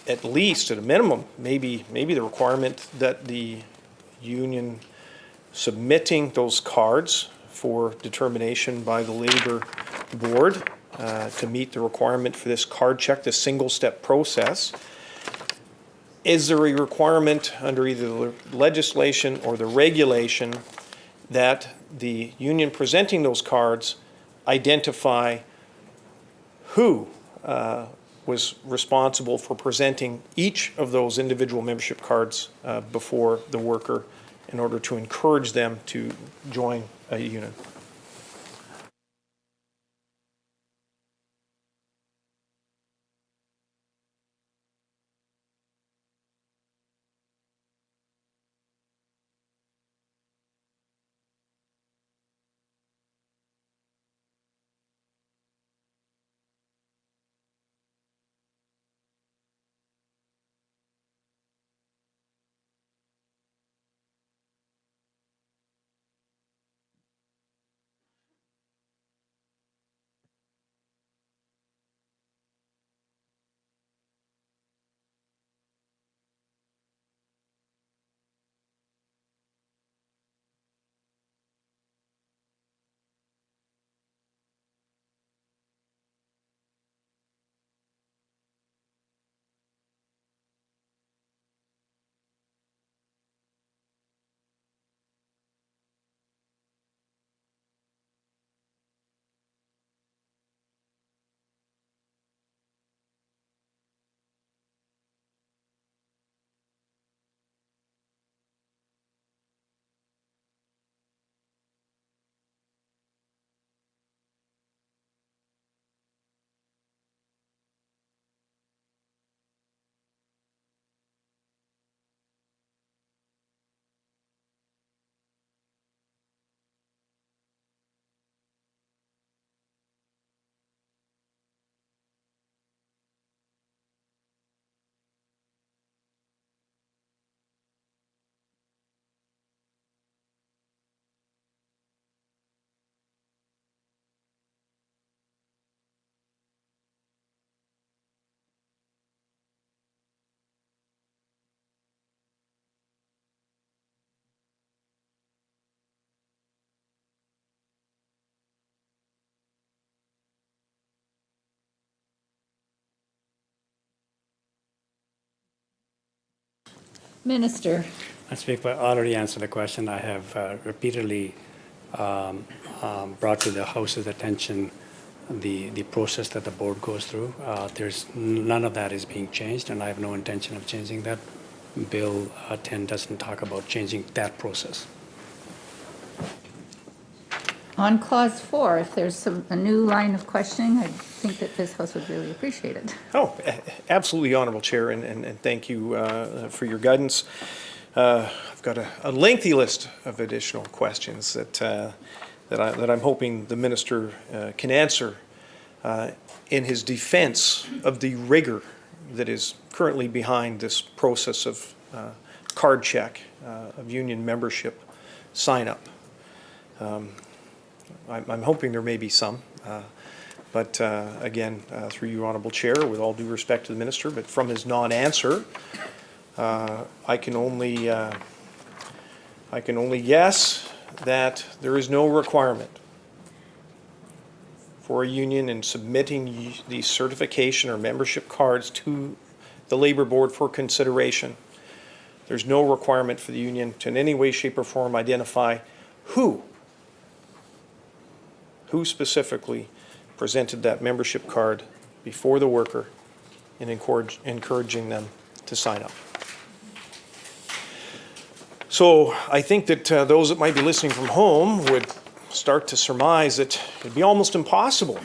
at least, at a minimum, maybe the requirement that the union submitting those cards for determination by the Labour Board to meet the requirement for this card check, this single-step process? Is there a requirement under either the legislation or the regulation that the union presenting those cards identify who was responsible for presenting each of those individual membership cards before the worker in order to encourage them to join a union? Minister. I speak, but I already answered the question. I have repeatedly brought to the House's attention the process that the board goes through. There's none of that is being changed, and I have no intention of changing that. Bill 10 doesn't talk about changing that process. On clause 4, if there's a new line of questioning, I think that this House would really appreciate it. Oh, absolutely, Honourable Chair, and thank you for your guidance. I've got a lengthy list of additional questions that that I'm hoping the minister can answer in his defense of the rigor that is currently behind this process of card check, of union membership sign-up. I'm hoping there may be some, but again, through you, Honourable Chair, with all due respect to the minister, but from his non-answer, I can only guess that there is no requirement for a union in submitting these certification or membership cards to the Labour Board for consideration. There's no requirement for the union to in any way, shape, or form identify who specifically presented that membership card before the worker and encouraging them to sign up. So I think that those that might be listening from home would start to surmise that it'd be almost impossible,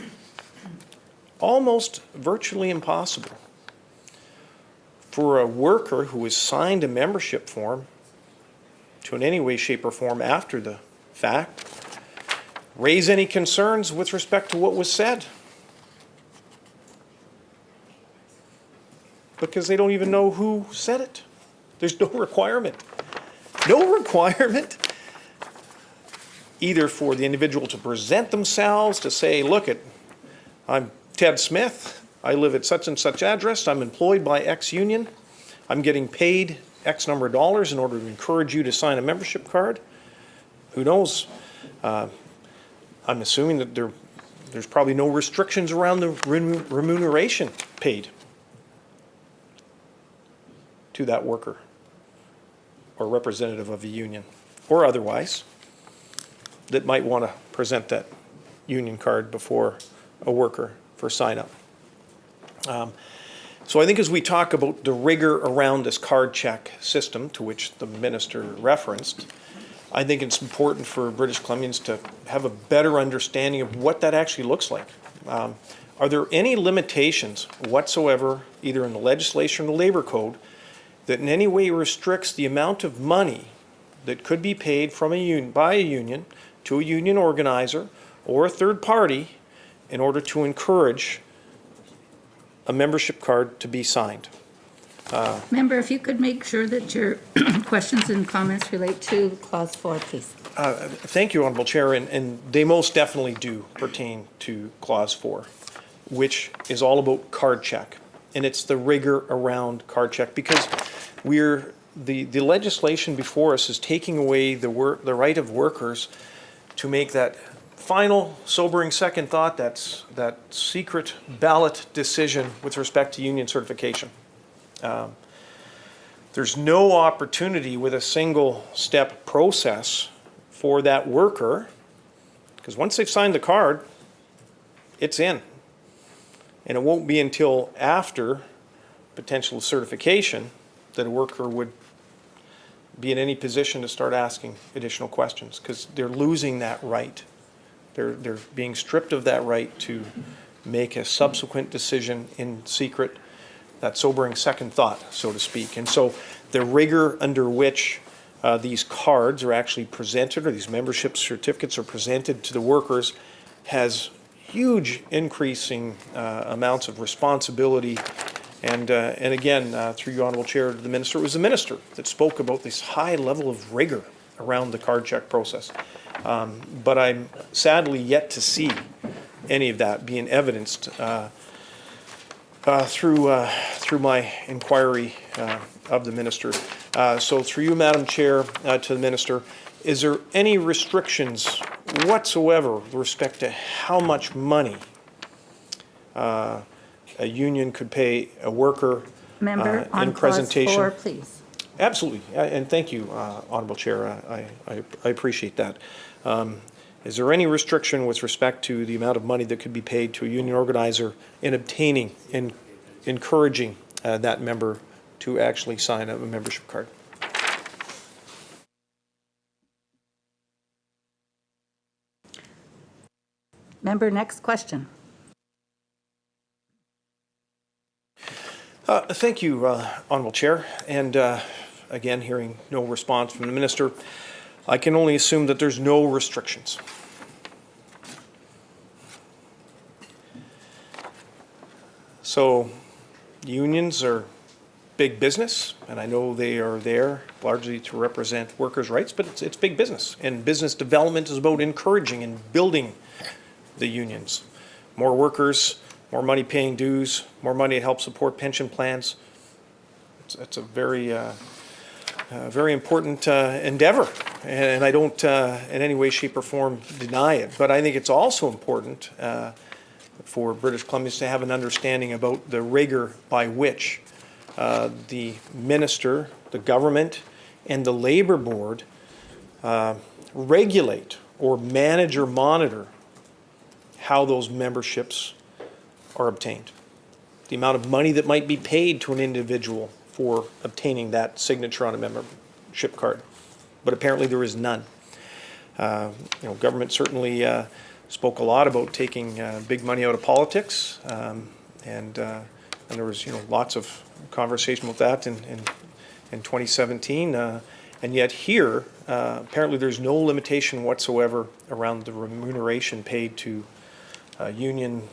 almost virtually impossible, for a worker who has signed a membership form to in any way, shape, or form after the fact raise any concerns with respect to what was said, because they don't even know who said it. There's no requirement. No requirement either for the individual to present themselves, to say, look, I'm Ted Smith, I live at such and such address, I'm employed by X union, I'm getting paid X number of dollars in order to encourage you to sign a membership card. Who knows? I'm assuming that there's probably no restrictions around the remuneration paid to that worker or representative of a union or otherwise that might want to present that union card before a worker for sign up. So I think as we talk about the rigor around this card check system to which the minister referenced, I think it's important for British Columbians to have a better understanding of what that actually looks like. Are there any limitations whatsoever, either in the legislation or the Labour Code, that in any way restricts the amount of money that could be paid from by a union to a union organizer or a third party in order to encourage a membership card to be signed? Member, if you could make sure that your questions and comments relate to Clause 4, please. Thank you, Honourable Chair, and they most definitely do pertain to Clause 4, which is all about card check. And it's the rigor around card check, because the legislation before us is taking away the right of workers to make that final sobering second thought, that secret ballot decision with respect to union certification. There's no opportunity with a single step process for that worker, because once they've signed the card, it's in. And it won't be until after potential certification that a worker would be in any position to start asking additional questions, because they're losing that right. They're being stripped of that right to make a subsequent decision in secret, that sobering second thought, so to speak. And so the rigor under which these cards are actually presented, or these membership certificates are presented to the workers, has huge increasing amounts of responsibility. And again, through your Honourable Chair to the Minister, it was the Minister that spoke about this high level of rigor around the card check process. But I'm sadly yet to see any of that being evidenced through my inquiry of the Minister. So through you, Madam Chair, to the Minister, is there any restrictions whatsoever with respect to how much money a union could pay a worker Member, in on Clause presentation? 4, please. Absolutely, and thank you, Honourable Chair. I appreciate that. Is there any restriction with respect to the amount of money that could be paid to a union organizer in obtaining, in encouraging that member to actually sign a membership card? Member, next question. Thank you, Honourable Chair. And again, hearing no response from the Minister, I can only assume that there's no restrictions So unions are big business, and I know they are there largely to represent workers' rights, but it's big business. And business development is about encouraging and building the unions. More workers, more money paying dues, more money to help support pension plans. It's a very important endeavor, and I don't in any way, shape, or form deny it. But I think it's also important for British Columbians to have an understanding about the rigor by which the minister, the government, and the Labour Board regulate or manage or monitor how those memberships are obtained. The amount of money that might be paid to an individual for obtaining that signature on a membership card. But apparently there is none. Government certainly spoke a lot about taking big money out of politics, and there was lots of conversation with that in 2017. And yet here, apparently there's no limitation whatsoever around the remuneration paid to union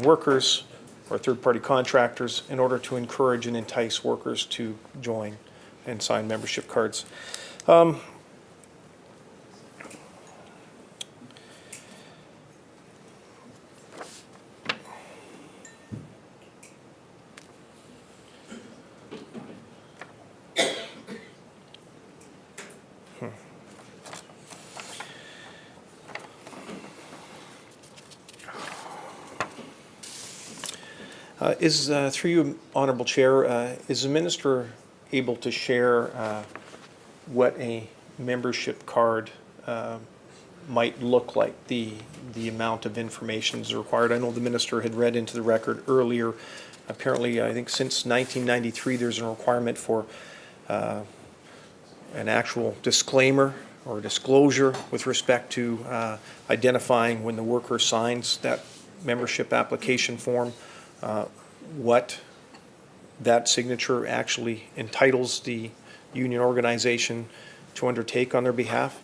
workers or third-party contractors in order to encourage and entice workers to join and sign membership cards. Through you, Honourable Chair, is the Minister able to share what a membership card might look like, the amount of information is required? I know the Minister had read into the record earlier. Apparently, I think since 1993, there's a requirement for an actual disclaimer or disclosure with respect to identifying when the worker signs that membership application form, what that signature actually entitles the union organization to undertake on their behalf.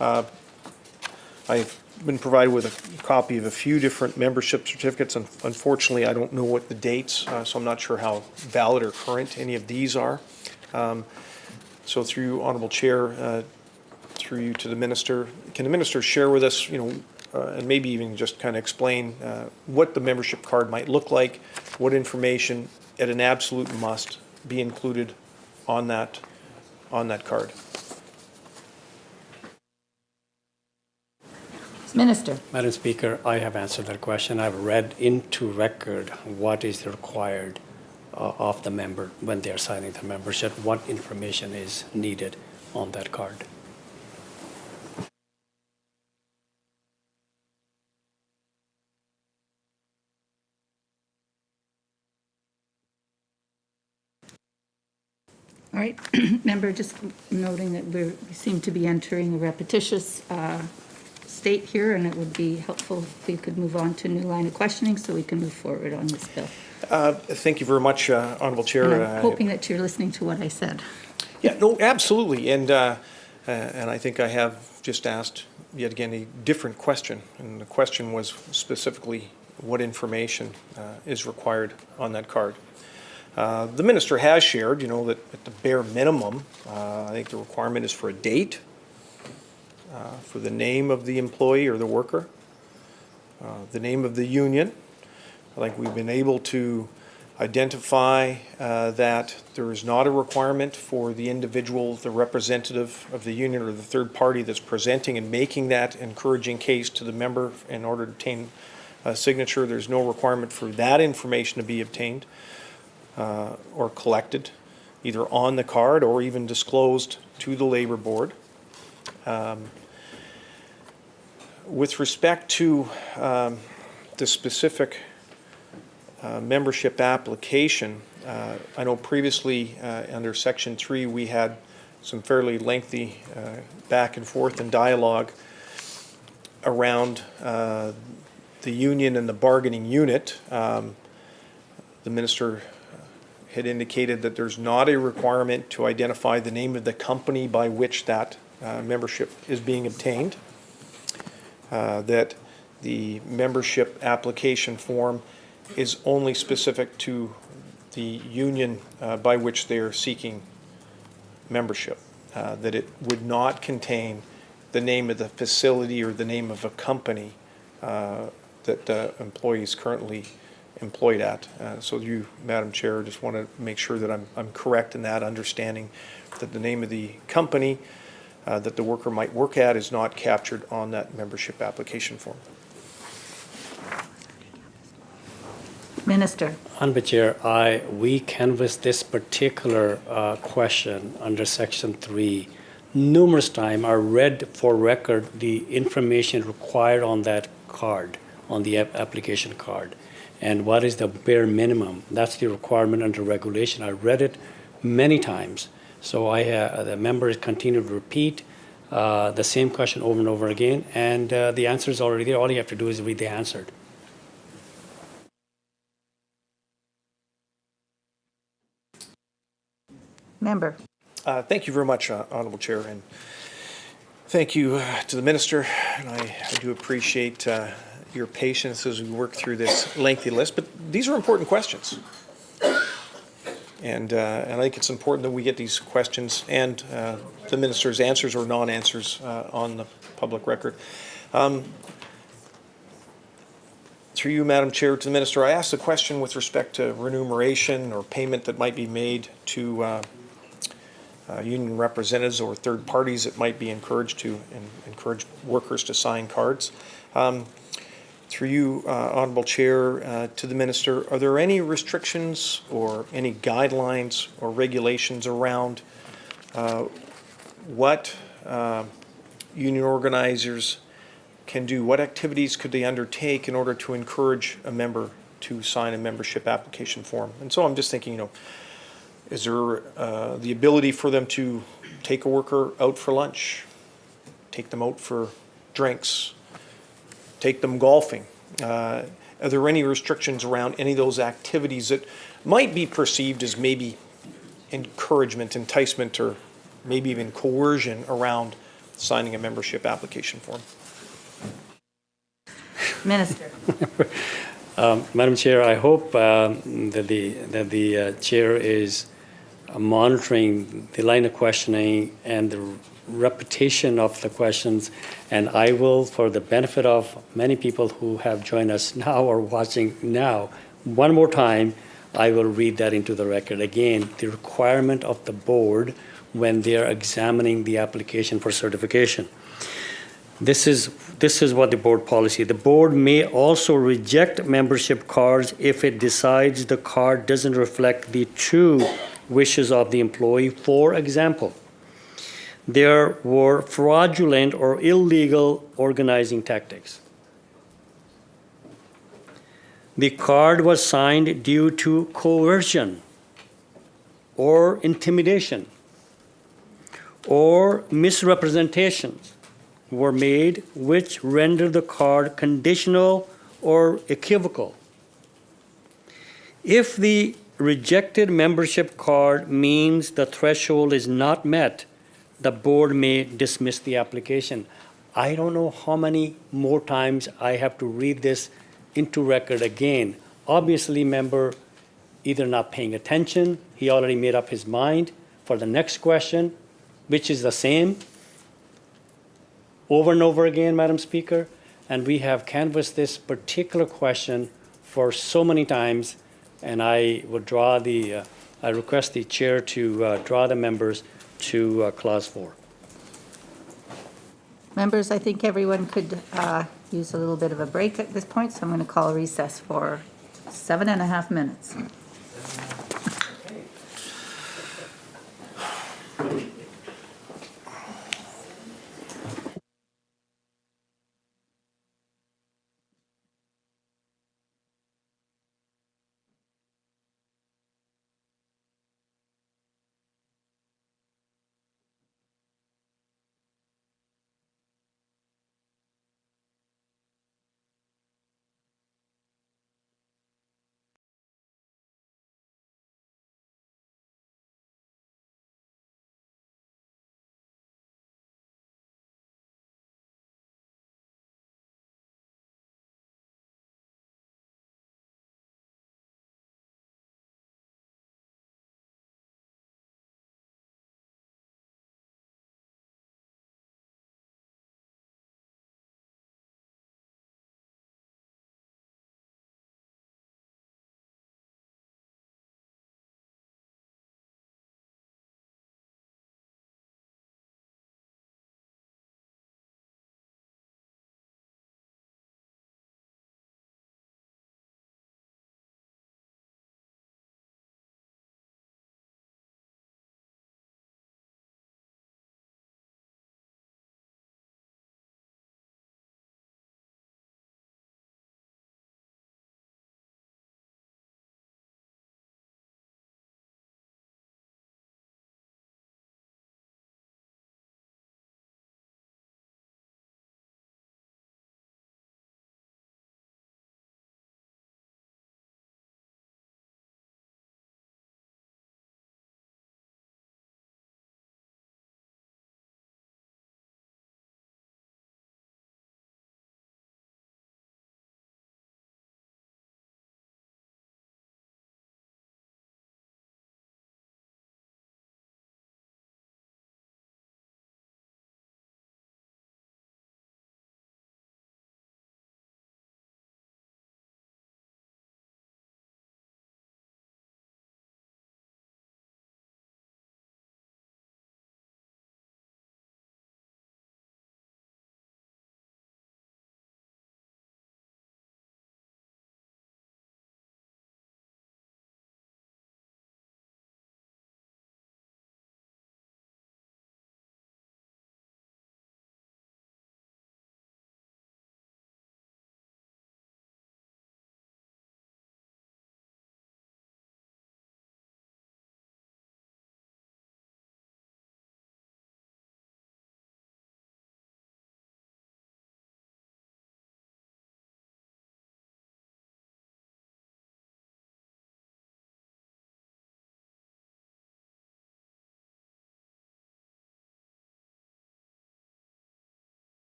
I've been provided with a copy of a few different membership certificates. Unfortunately, I don't know what the dates, so I'm not sure how valid or current any of these are. So through you, Honourable Chair, through you to the Minister, can the Minister share with us, and maybe even just kind of explain what the membership card might look like, what information at an absolute must be included on that card? Minister. Madam Speaker, I have answered that question. I've read into record what is required of the member when they're signing the membership, what information is needed on that card. All right, member, just noting that we seem to be entering a repetitious state here, and it would be helpful if we could move on to a new line of questioning so we can move forward on this bill. Thank you very much, Honourable Chair. And I'm hoping that you're listening to what I said. Yeah, no, absolutely. And I think I have just asked yet again a different question. And the question was specifically what information is required on that card. The Minister has shared, that at the bare minimum, I think the requirement is for a date, for the name of the employee or the worker, the name of the union. I think we've been able to identify that there is not a requirement for the individual, the representative of the union or the third party that's presenting and making that encouraging case to the member in order to obtain a signature. There's no requirement for that information to be obtained or collected, either on the card or even disclosed to the Labour Board. With respect to the specific membership application, I know previously under Section 3 we had some fairly lengthy back and forth and dialogue around the union and the bargaining unit. The Minister had indicated that there's not a requirement to identify the name of the company by which that membership is being obtained, that the membership application form is only specific to the union by which they are seeking membership, that it would not contain the name of the facility or the name of a company that the employee is currently employed at. So you, Madam Chair, just want to make sure that I'm correct in that understanding, that the name of the company that the worker might work at is not captured on that membership application form. Minister. Honorable Chair, we canvassed this particular question under Section 3 numerous times. I read for record the information required on that card, on the application card, and what is the bare minimum. That's the requirement under regulation. I read it many times. So the members continue to repeat the same question over and over again, and the answer is already there. All you have to do is read the answer. Member. Thank you very much, Honourable Chair, and thank you to the Minister. And I do appreciate your patience as we work through this lengthy list, but these are important questions. And I think it's important that we get these questions and the Minister's answers or non-answers on the public record. Through you, Madam Chair, to the Minister, I asked a question with respect to remuneration or payment that might be made to union representatives or third parties that might be encouraged to encourage workers to sign cards. Through you, Honourable Chair, to the Minister, are there any restrictions or any guidelines or regulations around what union organizers can do? What activities could they undertake in order to encourage a member to sign a membership application form? And so I'm just thinking, is there the ability for them to take a worker out for lunch, take them out for drinks, take them golfing? Are there any restrictions around any of those activities that might be perceived as maybe encouragement, enticement, or maybe even coercion around signing a membership application form? Minister. Madam Chair, I hope that the chair is monitoring the line of questioning and the repetition of the questions, and I will, for the benefit of many people who have joined us now or watching now, one more time, I will read that into the record. Again, the requirement of the board when they are examining the application for certification. This is what the board policy. The board may also reject membership cards if it decides the card doesn't reflect the true wishes of the employee. For example, there were fraudulent or illegal organizing tactics. The card was signed due to coercion or intimidation, or misrepresentations were made which rendered the card conditional or equivocal. If the rejected membership card means the threshold is not met, the board may dismiss the application. I don't know how many more times I have to read this into record again. Obviously, member either not paying attention, he already made up his mind for the next question, which is the same over and over again, Madam Speaker, and we have canvassed this particular question for so many times, and I would I request the chair to draw the members to clause 4. Members, I think everyone could use a little bit of a break at this point, so I'm going to call a recess for 7.5 minutes.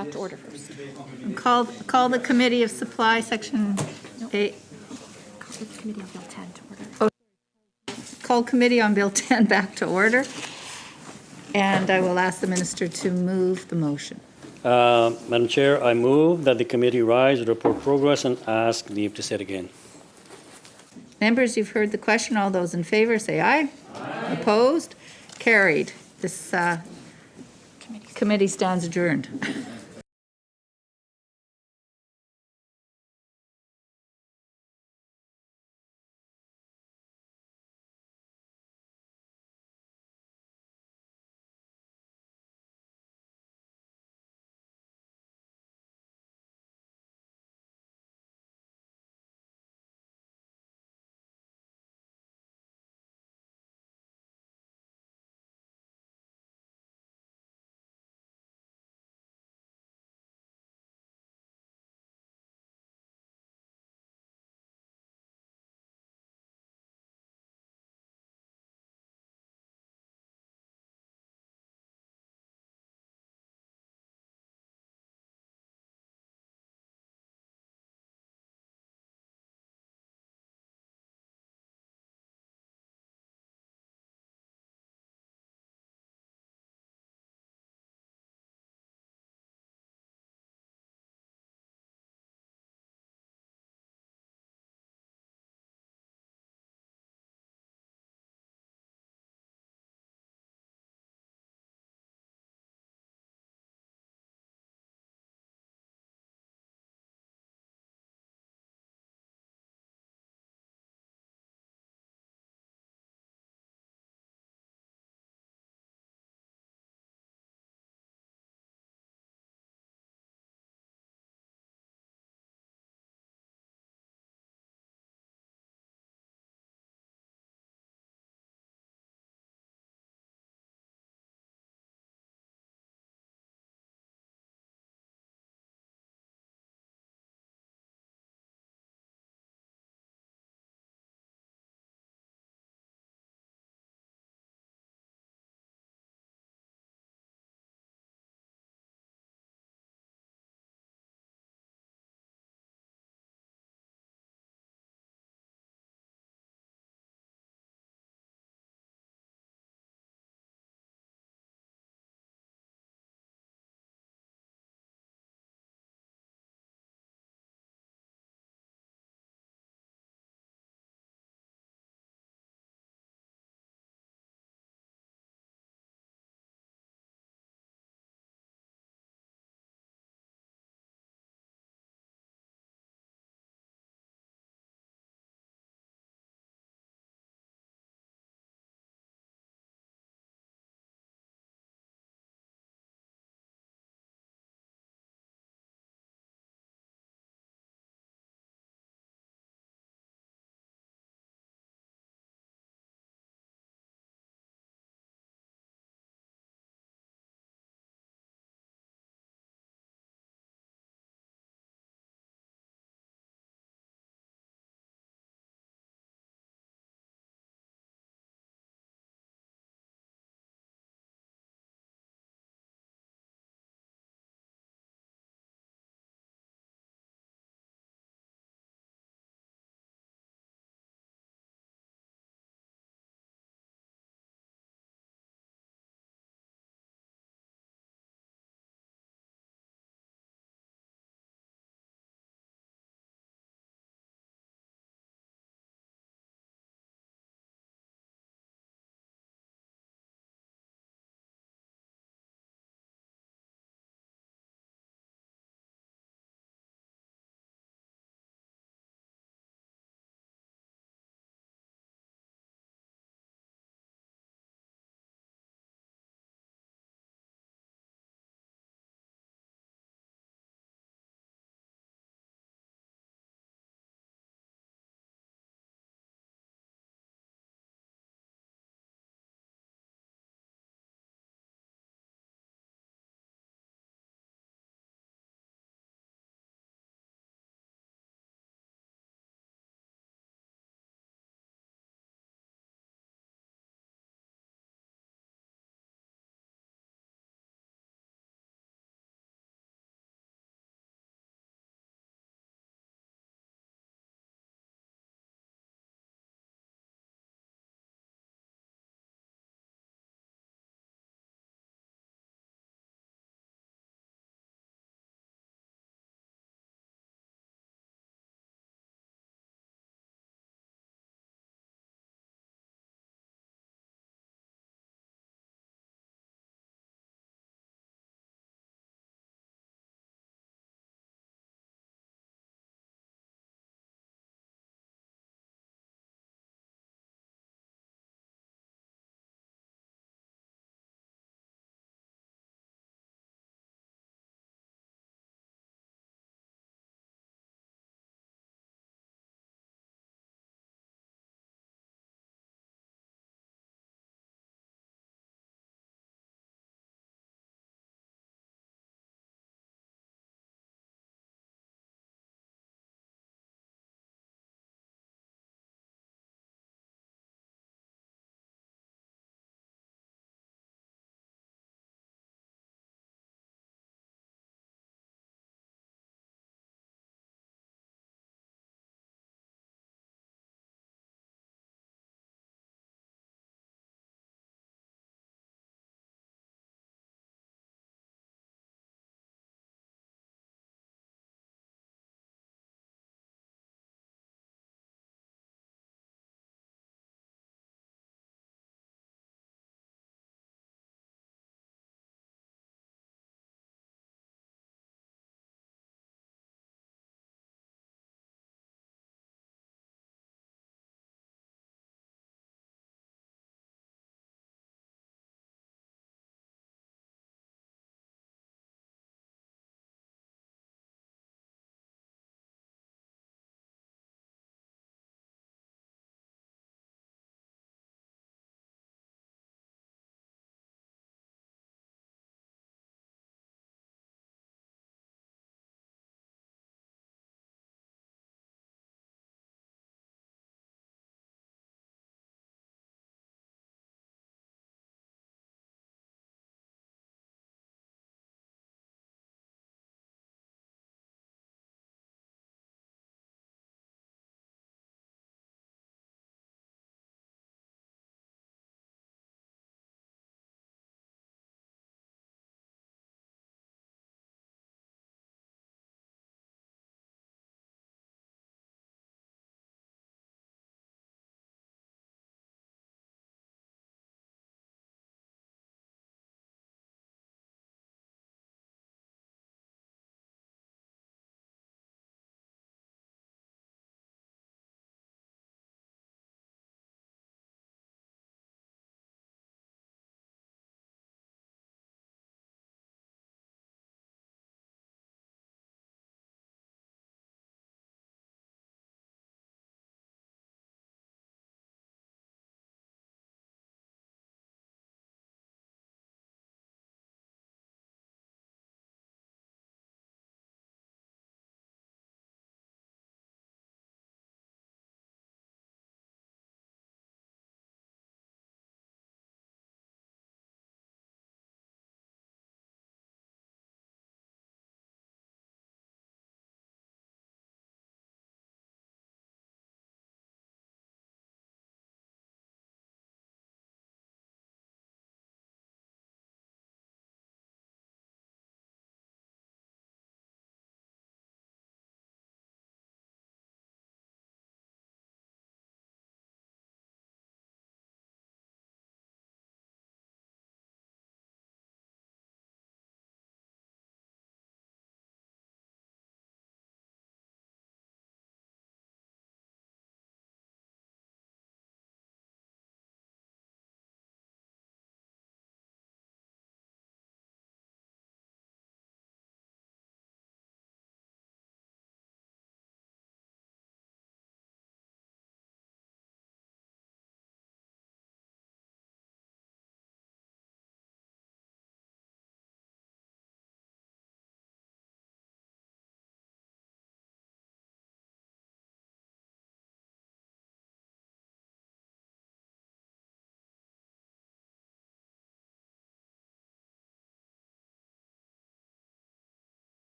Back to order first. Call the Committee of Supply, Section 8. Call the Committee on Bill 10 to order. Call Committee on Bill 10 back to order. And I will ask the Minister to move the motion. Madam Chair, I move that the committee rise, report progress, and ask leave to sit again. Members, you've heard the question. All those in favor, say aye. Aye. Opposed? Carried. This committee stands adjourned.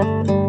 you.